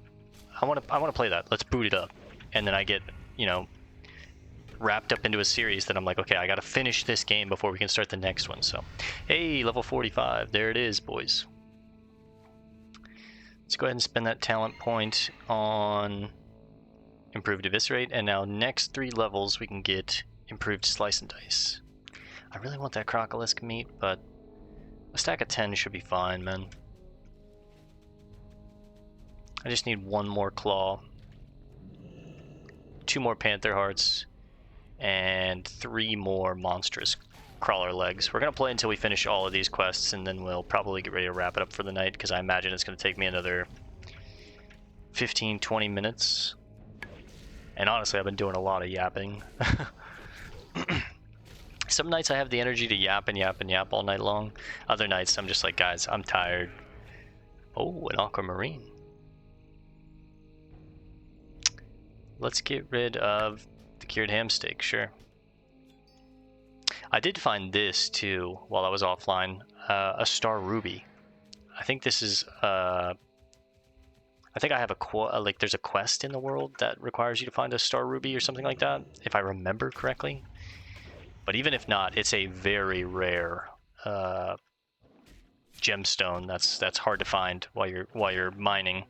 I want to play that. Let's boot it up. And then I get, wrapped up into a series that I'm like, okay, I got to finish this game before we can start the next one. So, hey, level 45. There it is, boys. Let's go ahead and spend that talent point on improved eviscerate, and now next 3 levels we can get improved slice and dice. I really want that crocolisk meat, but a stack of 10 should be fine, man. I just need 1 more claw, 2 more panther hearts, and 3 more monstrous crawler legs. We're gonna play until we finish all of these quests, and then we'll probably get ready to wrap it up for the night, because I imagine it's gonna take me another 15-20 minutes. And honestly, I've been doing a lot of yapping. Some nights I have the energy to yap and yap and yap all night long. Other nights I'm just like, guys, I'm tired. Oh, an aquamarine. Let's get rid of the cured ham steak, sure. I did find this too while I was offline, a star ruby. I think this is I think I have like there's a quest in the world that requires you to find a star ruby or something like that, if I remember correctly. But even if not, it's a very rare gemstone that's hard to find while you're mining.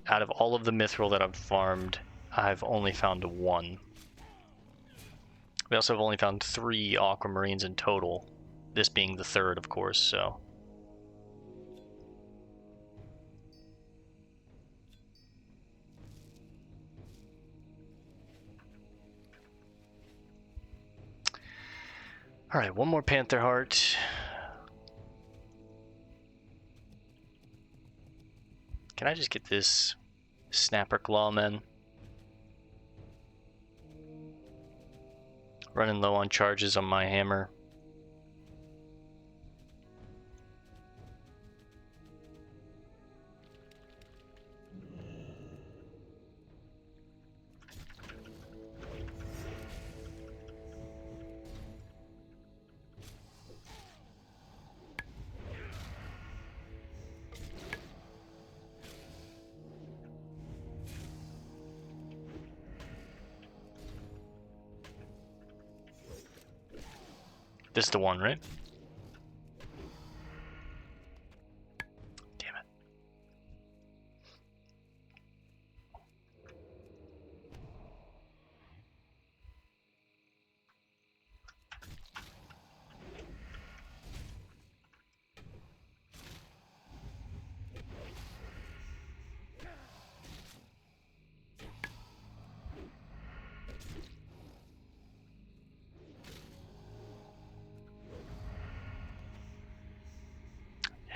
Out of all of the mithril that I've farmed, I've only found 1. We also have only found 3 aquamarines in total, this being the 3rd, of course, so. Alright, 1 more panther heart. Can I just get this snapper claw, man? Running low on charges on my hammer. This is the one, right? Damn it.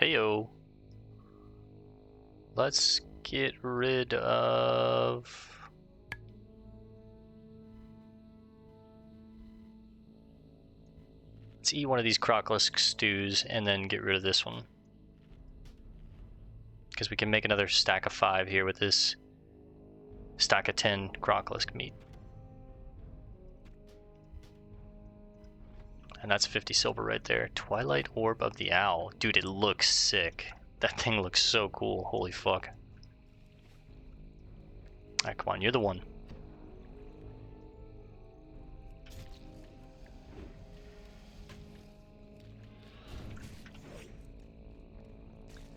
Heyo. Let's get rid of... Let's eat one of these crocolisk stews and then get rid of this one. Because we can make another stack of 5 here with this Stack of 10 crocolisk meat. And that's 50 silver right there. Twilight Orb of the Owl. Dude, it looks sick. That thing looks so cool. Holy fuck. Alright, come on, you're the one.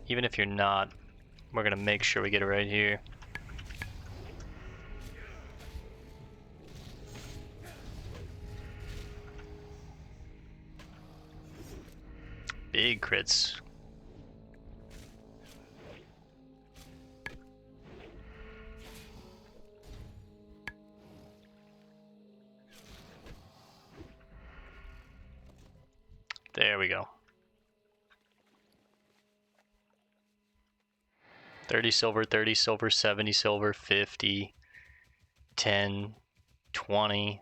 Even if you're not, we're gonna make sure we get it right here. Big crits. There we go. 30 silver, 30 silver, 70 silver, 50, 10, 20.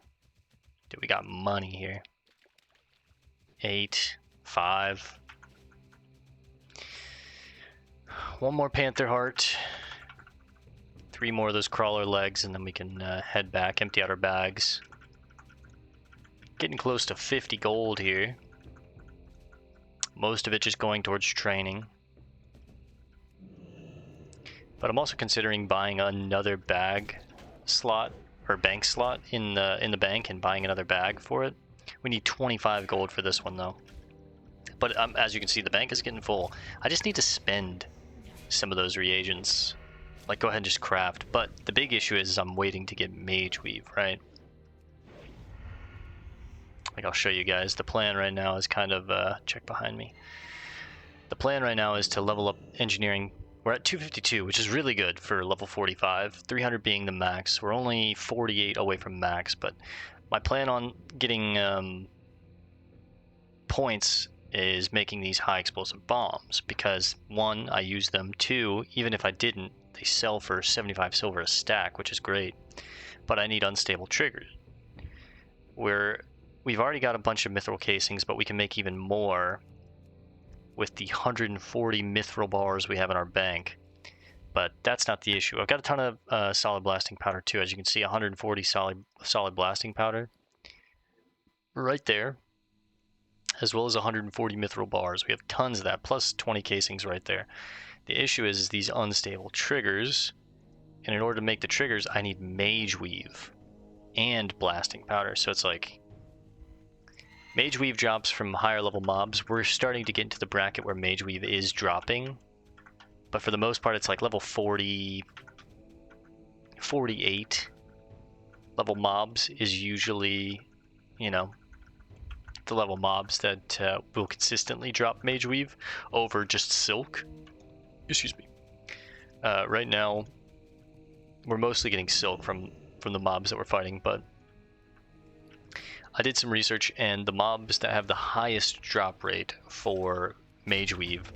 Dude, we got money here. 8, 5. One more panther heart. 3 more of those crawler legs, and then we can head back, empty out our bags. Getting close to 50 gold here. Most of it just going towards training. But I'm also considering buying another bag slot or bank slot in the bank and buying another bag for it. We need 25 gold for this one though. But as you can see, the bank is getting full. I just need to spend some of those reagents. Like, go ahead and just craft. But the big issue is I'm waiting to get mage weave, right? Like, I'll show you guys. The plan right now is kind of check behind me. The plan right now is to level up engineering. We're at 252, which is really good for level 45, 300 being the max. We're only 48 away from max, but my plan on getting points is making these high explosive bombs, because 1, I use them, 2, even if I didn't, they sell for 75 silver a stack, which is great, but I need unstable triggers. We've already got a bunch of mithril casings, but we can make even more with the 140 mithril bars we have in our bank. But that's not the issue. I've got a ton of solid blasting powder too. As you can see, 140 solid blasting powder right there, as well as 140 mithril bars. We have tons of that, plus 20 casings right there. The issue is these unstable triggers, and in order to make the triggers, I need mage weave and blasting powder. So it's like mage weave drops from higher level mobs. We're starting to get into the bracket where mage weave is dropping, but for the most part it's like level 40, 48 level mobs is usually, you know, the level mobs that will consistently drop mage weave over just silk. Excuse me. Right now we're mostly getting silk from the mobs that we're fighting, but I did some research, and the mobs that have the highest drop rate for mage weave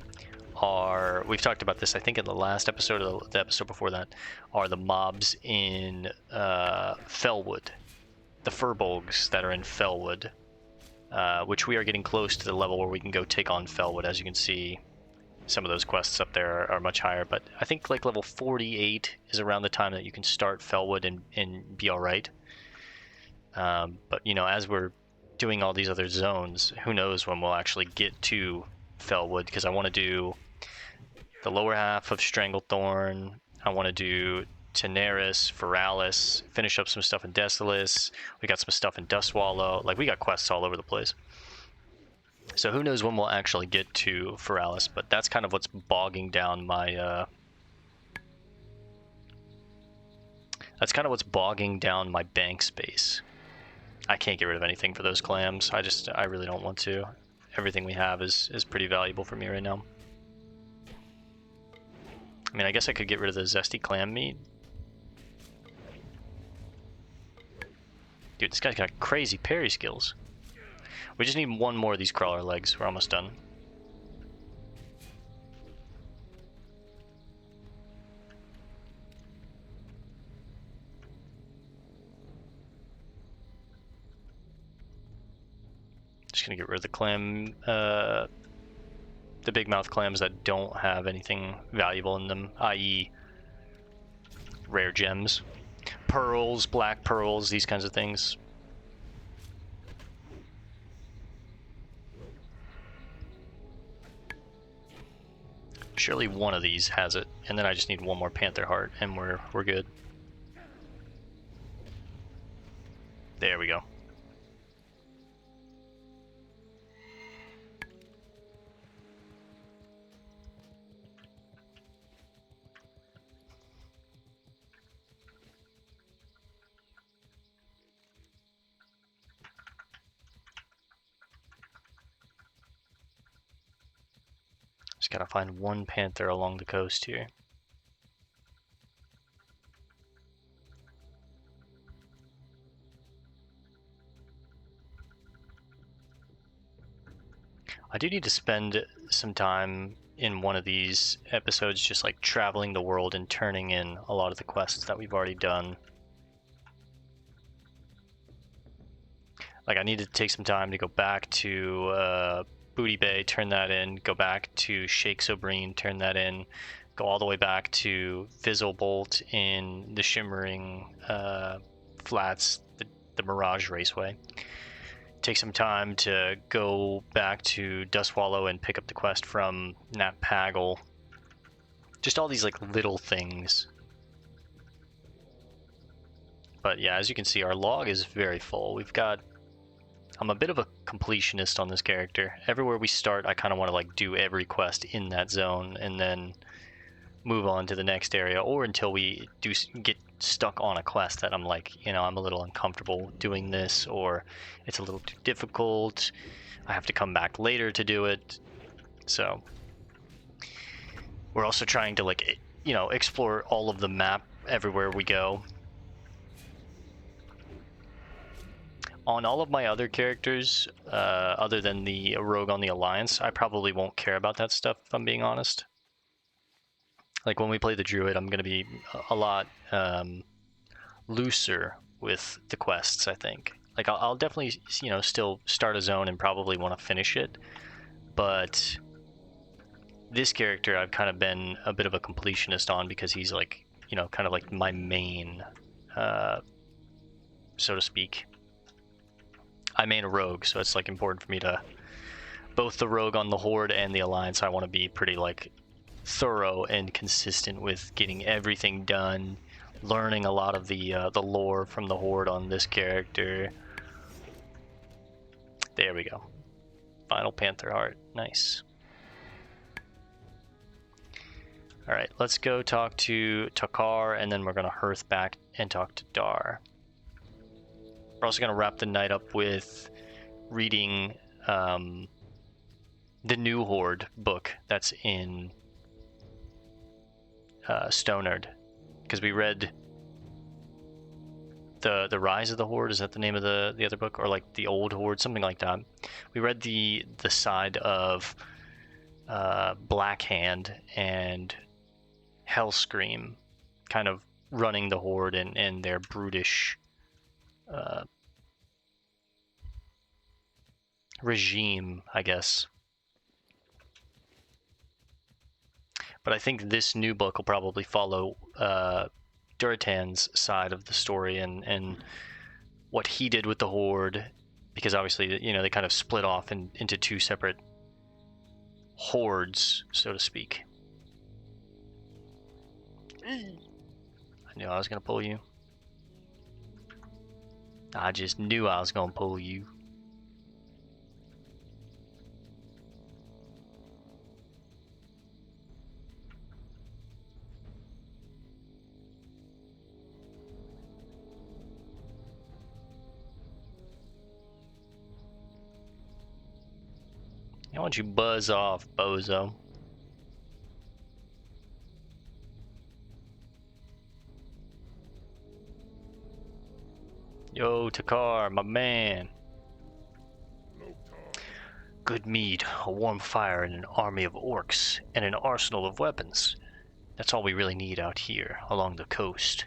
are, we've talked about this I think in the last episode or the episode before that, are the mobs in Fellwood, the furbolgs that are in Fellwood, which we are getting close to the level where we can go take on Fellwood. As you can see, some of those quests up there are much higher, but I think like level 48 is around the time that you can start Fellwood and be alright. But you know, as we're doing all these other zones, who knows when we'll actually get to Fellwood, because I want to do the lower half of Stranglethorn, I want to do Tenaris, Perilous, finish up some stuff in Desolate, we got some stuff in Dustwallow, like we got quests all over the place. So who knows when we'll actually get to Perilous, but that's kind of what's bogging down my bank space. I can't get rid of anything for those clams. I really don't want to. Everything we have is pretty valuable for me right now. I mean, I guess I could get rid of the zesty clam meat. Dude, this guy's got crazy parry skills. We just need one more of these crawler legs. We're almost done. Just gonna get rid of the clam, the big mouth clams that don't have anything valuable in them, i.e. rare gems. pearls, black pearls, these kinds of things. Surely one of these has it, and then I just need one more panther heart, and we're good. There we go. Just gotta find one panther along the coast here. I do need to spend some time in one of these episodes just like traveling the world and turning in a lot of the quests that we've already done. Like I need to take some time to go back to Booty Bay, turn that in, go back to Shake Sobrine, turn that in, go all the way back to Fizzlebolt in the Shimmering Flats, the Mirage Raceway. Take some time to go back to Dustwallow and pick up the quest from Nat Pagel. Just all these like little things. But yeah, as you can see, our log is very full. I'm a bit of a completionist on this character. Everywhere we start, I kind of want to like do every quest in that zone and then move on to the next area, or until we get stuck on a quest that I'm like, I'm a little uncomfortable doing this, or it's a little too difficult. I have to come back later to do it. So we're also trying to like, explore all of the map everywhere we go. On all of my other characters, other than the rogue on the Alliance, I probably won't care about that stuff, if I'm being honest. Like when we play the druid, I'm going to be a lot looser with the quests, I think. Like I'll definitely, still start a zone and probably want to finish it. But this character I've kind of been a bit of a completionist on because he's like, kind of like my main, so to speak. I main a rogue, so it's like important for me to both the rogue on the Horde and the Alliance. I want to be pretty like thorough and consistent with getting everything done, learning a lot of the lore from the Horde on this character. There we go. Final Panther Heart. Nice. Alright, let's go talk to Takar, and then we're going to hearth back and talk to Dar. We're also going to wrap the night up with reading the new Horde book that's in Stonard, because we read the Rise of the Horde. Is that the name of the other book, or like the Old Horde, something like that? We read the side of Blackhand and Hellscream, kind of running the Horde and their brutish regime, I guess. But I think this new book will probably follow Duratan's side of the story and what he did with the Horde, because obviously, they kind of split off into two separate hordes, so to speak. I knew I was going to pull you. I just knew I was going to pull you. Why don't you buzz off, bozo? Yo, Takar, my man. Good meat, a warm fire, and an army of orcs, and an arsenal of weapons. That's all we really need out here, along the coast.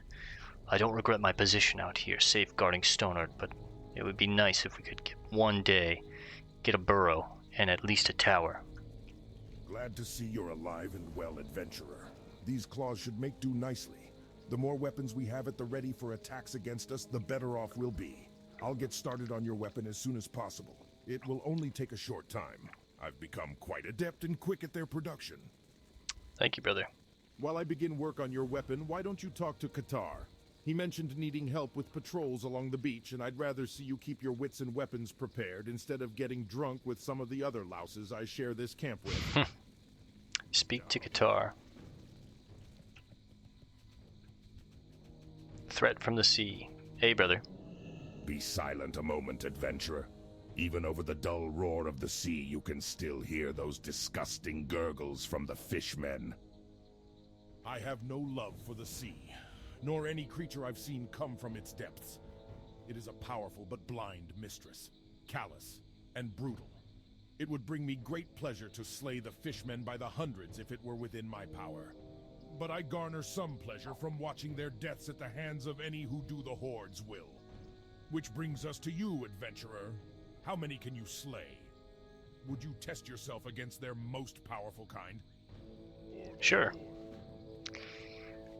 I don't regret my position out here, safeguarding Stonard, but it would be nice if we could one day get a burrow and at least a tower. Glad to see you're alive and well, adventurer. These claws should make do nicely. The more weapons we have at the ready for attacks against us, the better off we'll be. I'll get started on your weapon as soon as possible. It will only take a short time. I've become quite adept and quick at their production. Thank you, brother. While I begin work on your weapon, why don't you talk to Drek'Thar? He mentioned needing help with patrols along the beach, and I'd rather see you keep your wits and weapons prepared instead of getting drunk with some of the other louses I share this camp with. Speak to Drek'Thar. Threat from the sea. Hey, brother. Be silent a moment, adventurer. Even over the dull roar of the sea, you can still hear those disgusting gurgles from the fishmen. I have no love for the sea, nor any creature I've seen come from its depths. It is a powerful but blind mistress, callous and brutal. It would bring me great pleasure to slay the fishmen by the hundreds if it were within my power. But I garner some pleasure from watching their deaths at the hands of any who do the Horde's will. Which brings us to you, adventurer. How many can you slay? Would you test yourself against their most powerful kind? Sure.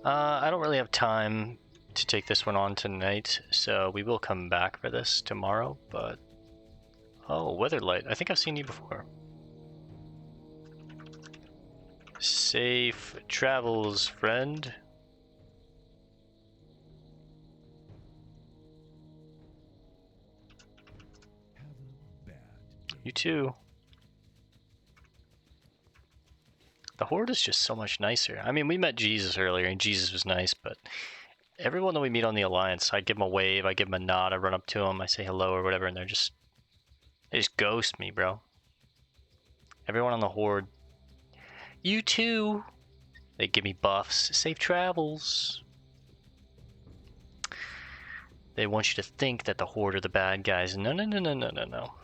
I don't really have time to take this one on tonight, so we will come back for this tomorrow, but... Oh, Weatherlight. I think I've seen you before. Safe travels, friend. You too. The Horde is just so much nicer. I mean, we met Jesus earlier, and Jesus was nice, but everyone that we meet on the Alliance, I give them a wave, I give them a nod, I run up to them, I say hello or whatever, and they just ghost me, bro. Everyone on the Horde, you too. They give me buffs. Safe travels. They want you to think that the Horde are the bad guys. No, no, no, no, no, no, no.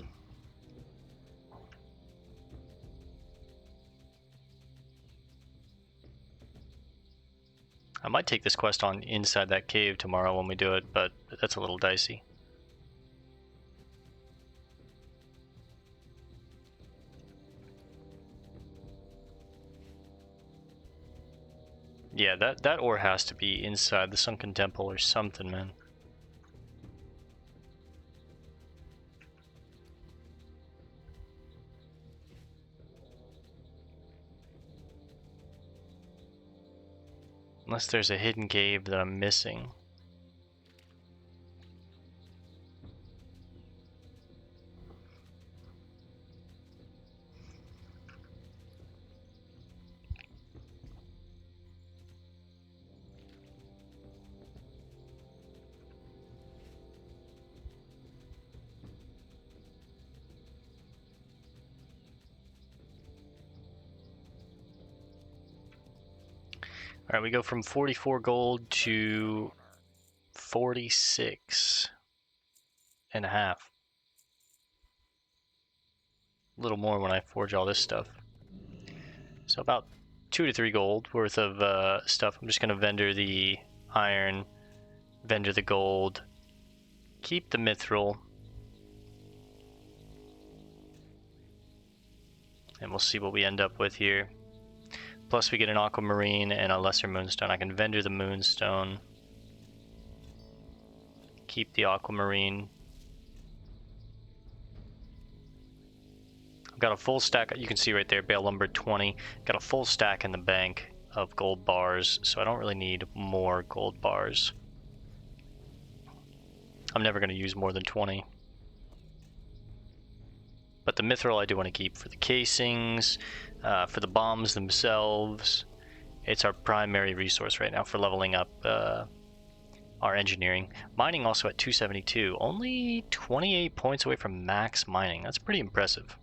I might take this quest on inside that cave tomorrow when we do it, but that's a little dicey. Yeah, that ore has to be inside the sunken temple or something, man. Unless there's a hidden cave that I'm missing. Alright, we go from 44 gold to 46 and a half. A little more when I forge all this stuff. So about 2 to 3 gold worth of stuff. I'm just going to vendor the iron, vendor the gold, keep the mithril, and we'll see what we end up with here. Plus we get an aquamarine and a lesser moonstone. I can vendor the moonstone, keep the aquamarine. I've got a full stack, you can see right there, bale lumber 20. Got a full stack in the bank of gold bars, so I don't really need more gold bars. I'm never going to use more than 20. But the mithril I do want to keep for the casings, for the bombs themselves. It's our primary resource right now for leveling up our engineering. Mining also at 272, only 28 points away from max mining. That's pretty impressive.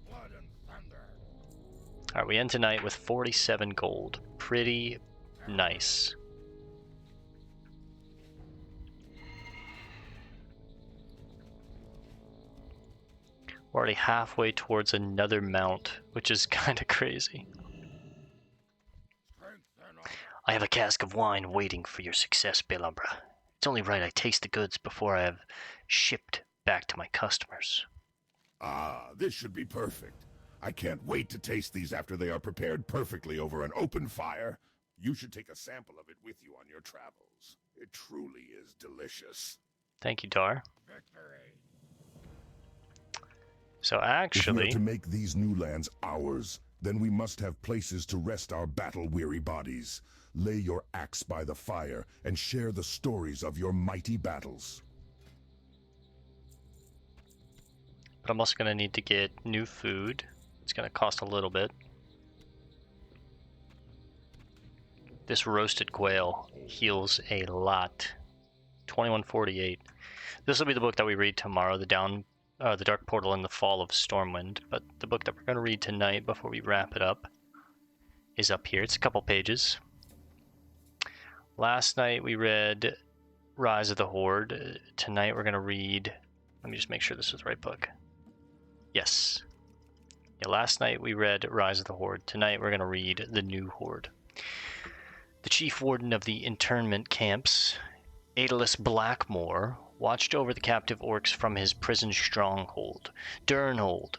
Alright, we end tonight with 47 gold. Pretty nice. We're already halfway towards another mount, which is kind of crazy. I have a cask of wine waiting for your success, Belumbra. It's only right I taste the goods before I have shipped back to my customers. Ah, this should be perfect. I can't wait to taste these after they are prepared perfectly over an open fire. You should take a sample of it with you on your travels. It truly is delicious. Thank you, Dar. Victory. So If we are actually, to make these new lands ours, then we must have places to rest our battle-weary bodies. Lay your axe by the fire and share the stories of your mighty battles. but I'm also going to need to get new food. It's going to cost a little bit. This roasted quail heals a lot. 2148. This will be the book that we read tomorrow, the Dark Portal and the Fall of Stormwind. But the book that we're going to read tonight before we wrap it up is up here. It's a couple pages. Last night we read Rise of the Horde. Tonight we're going to read... Let me just make sure this is the right book. Yes. Yeah, last night we read Rise of the Horde. Tonight we're going to read The New Horde. The chief warden of the internment camps, Aedelus Blackmore, watched over the captive orcs from his prison stronghold, Durnhold.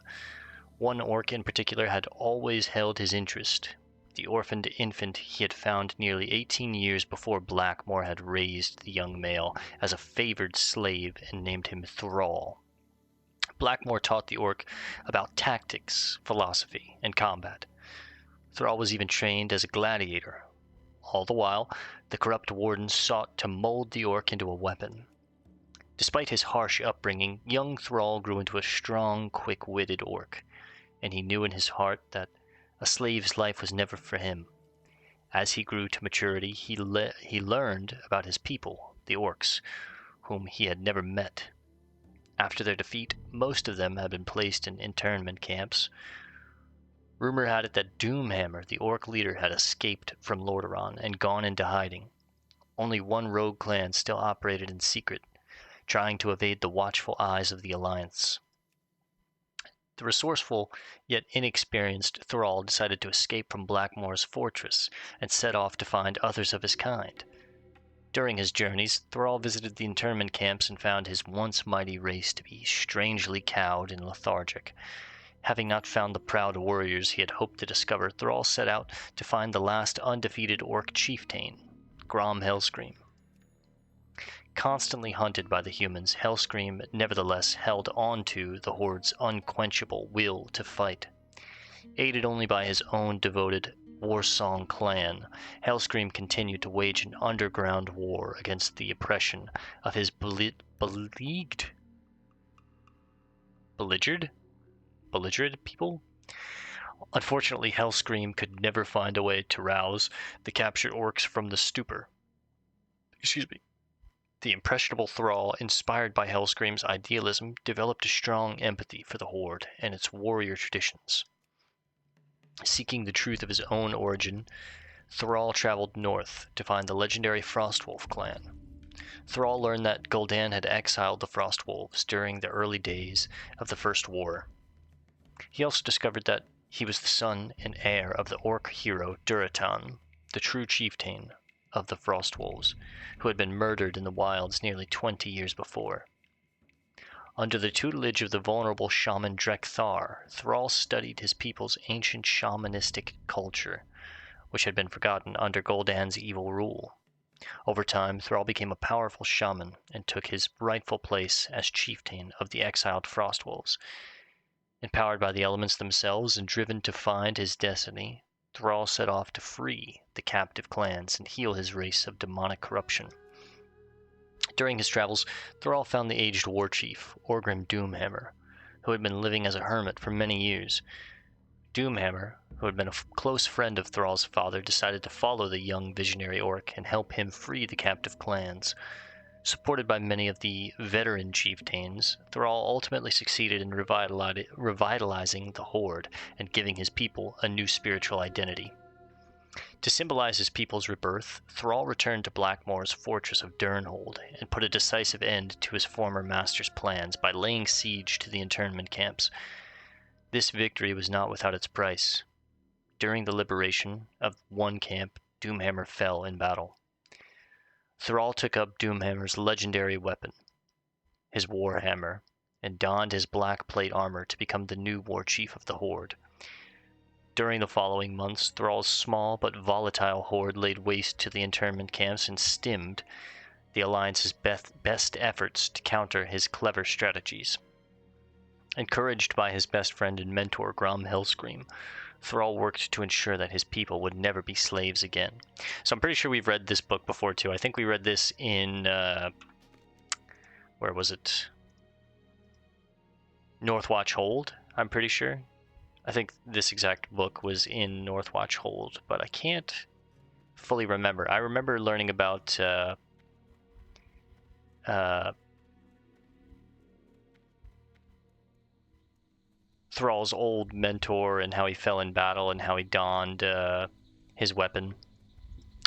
One orc in particular had always held his interest. The orphaned infant he had found nearly 18 years before Blackmore had raised the young male as a favored slave and named him Thrall. Blackmore taught the orc about tactics, philosophy, and combat. Thrall was even trained as a gladiator. All the while, the corrupt warden sought to mold the orc into a weapon. Despite his harsh upbringing, young Thrall grew into a strong, quick-witted orc, and he knew in his heart that a slave's life was never for him. As he grew to maturity, he learned about his people, the orcs, whom he had never met. After their defeat, most of them had been placed in internment camps. Rumor had it that Doomhammer, the orc leader, had escaped from Lordaeron and gone into hiding. Only one rogue clan still operated in secret, trying to evade the watchful eyes of the Alliance. The resourceful yet inexperienced Thrall decided to escape from Blackmore's fortress and set off to find others of his kind. During his journeys, Thrall visited the internment camps and found his once mighty race to be strangely cowed and lethargic. Having not found the proud warriors he had hoped to discover, Thrall set out to find the last undefeated orc chieftain, Grom Hellscream. Constantly hunted by the humans, Hellscream nevertheless held on to the Horde's unquenchable will to fight. Aided only by his own devoted Warsong clan, Hellscream continued to wage an underground war against the oppression of his belligerent people. Unfortunately, Hellscream could never find a way to rouse the captured orcs from the stupor. The impressionable Thrall, inspired by Hellscream's idealism, developed a strong empathy for the Horde and its warrior traditions. Seeking the truth of his own origin, Thrall traveled north to find the legendary Frostwolf clan. Thrall learned that Gul'dan had exiled the Frostwolves during the early days of the First War. He also discovered that he was the son and heir of the orc hero Durotan, the true chieftain of the Frostwolves, who had been murdered in the wilds nearly 20 years before. Under the tutelage of the vulnerable shaman Drek'Thar, Thrall studied his people's ancient shamanistic culture, which had been forgotten under Gul'dan's evil rule. Over time, Thrall became a powerful shaman and took his rightful place as chieftain of the exiled Frostwolves. Empowered by the elements themselves and driven to find his destiny, Thrall set off to free the captive clans and heal his race of demonic corruption. During his travels, Thrall found the aged war chief, Orgrim Doomhammer, who had been living as a hermit for many years. Doomhammer, who had been a close friend of Thrall's father, decided to follow the young visionary orc and help him free the captive clans. Supported by many of the veteran chieftains, Thrall ultimately succeeded in revitalizing the Horde and giving his people a new spiritual identity. To symbolize his people's rebirth, Thrall returned to Blackmore's fortress of Durnhold and put a decisive end to his former master's plans by laying siege to the internment camps. This victory was not without its price. During the liberation of one camp, Doomhammer fell in battle. Thrall took up Doomhammer's legendary weapon, his Warhammer, and donned his black plate armor to become the new war chief of the Horde. During the following months, Thrall's small but volatile horde laid waste to the internment camps and stemmed the Alliance's best efforts to counter his clever strategies. Encouraged by his best friend and mentor, Grom Hellscream, Thrall worked to ensure that his people would never be slaves again. So I'm pretty sure we've read this book before, too. I think we read this in... where was it? Northwatch Hold, I'm pretty sure. I think this exact book was in Northwatch Hold, but I can't fully remember. I remember learning about Thrall's old mentor and how he fell in battle and how he donned his weapon.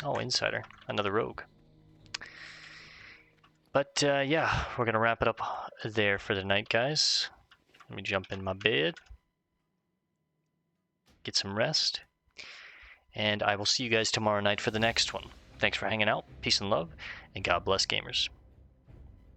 Oh, Insider. Another rogue. But yeah, we're going to wrap it up there for the night, guys. Let me jump in my bed. Get some rest. And I will see you guys tomorrow night for the next one. Thanks for hanging out. Peace and love. And God bless, gamers.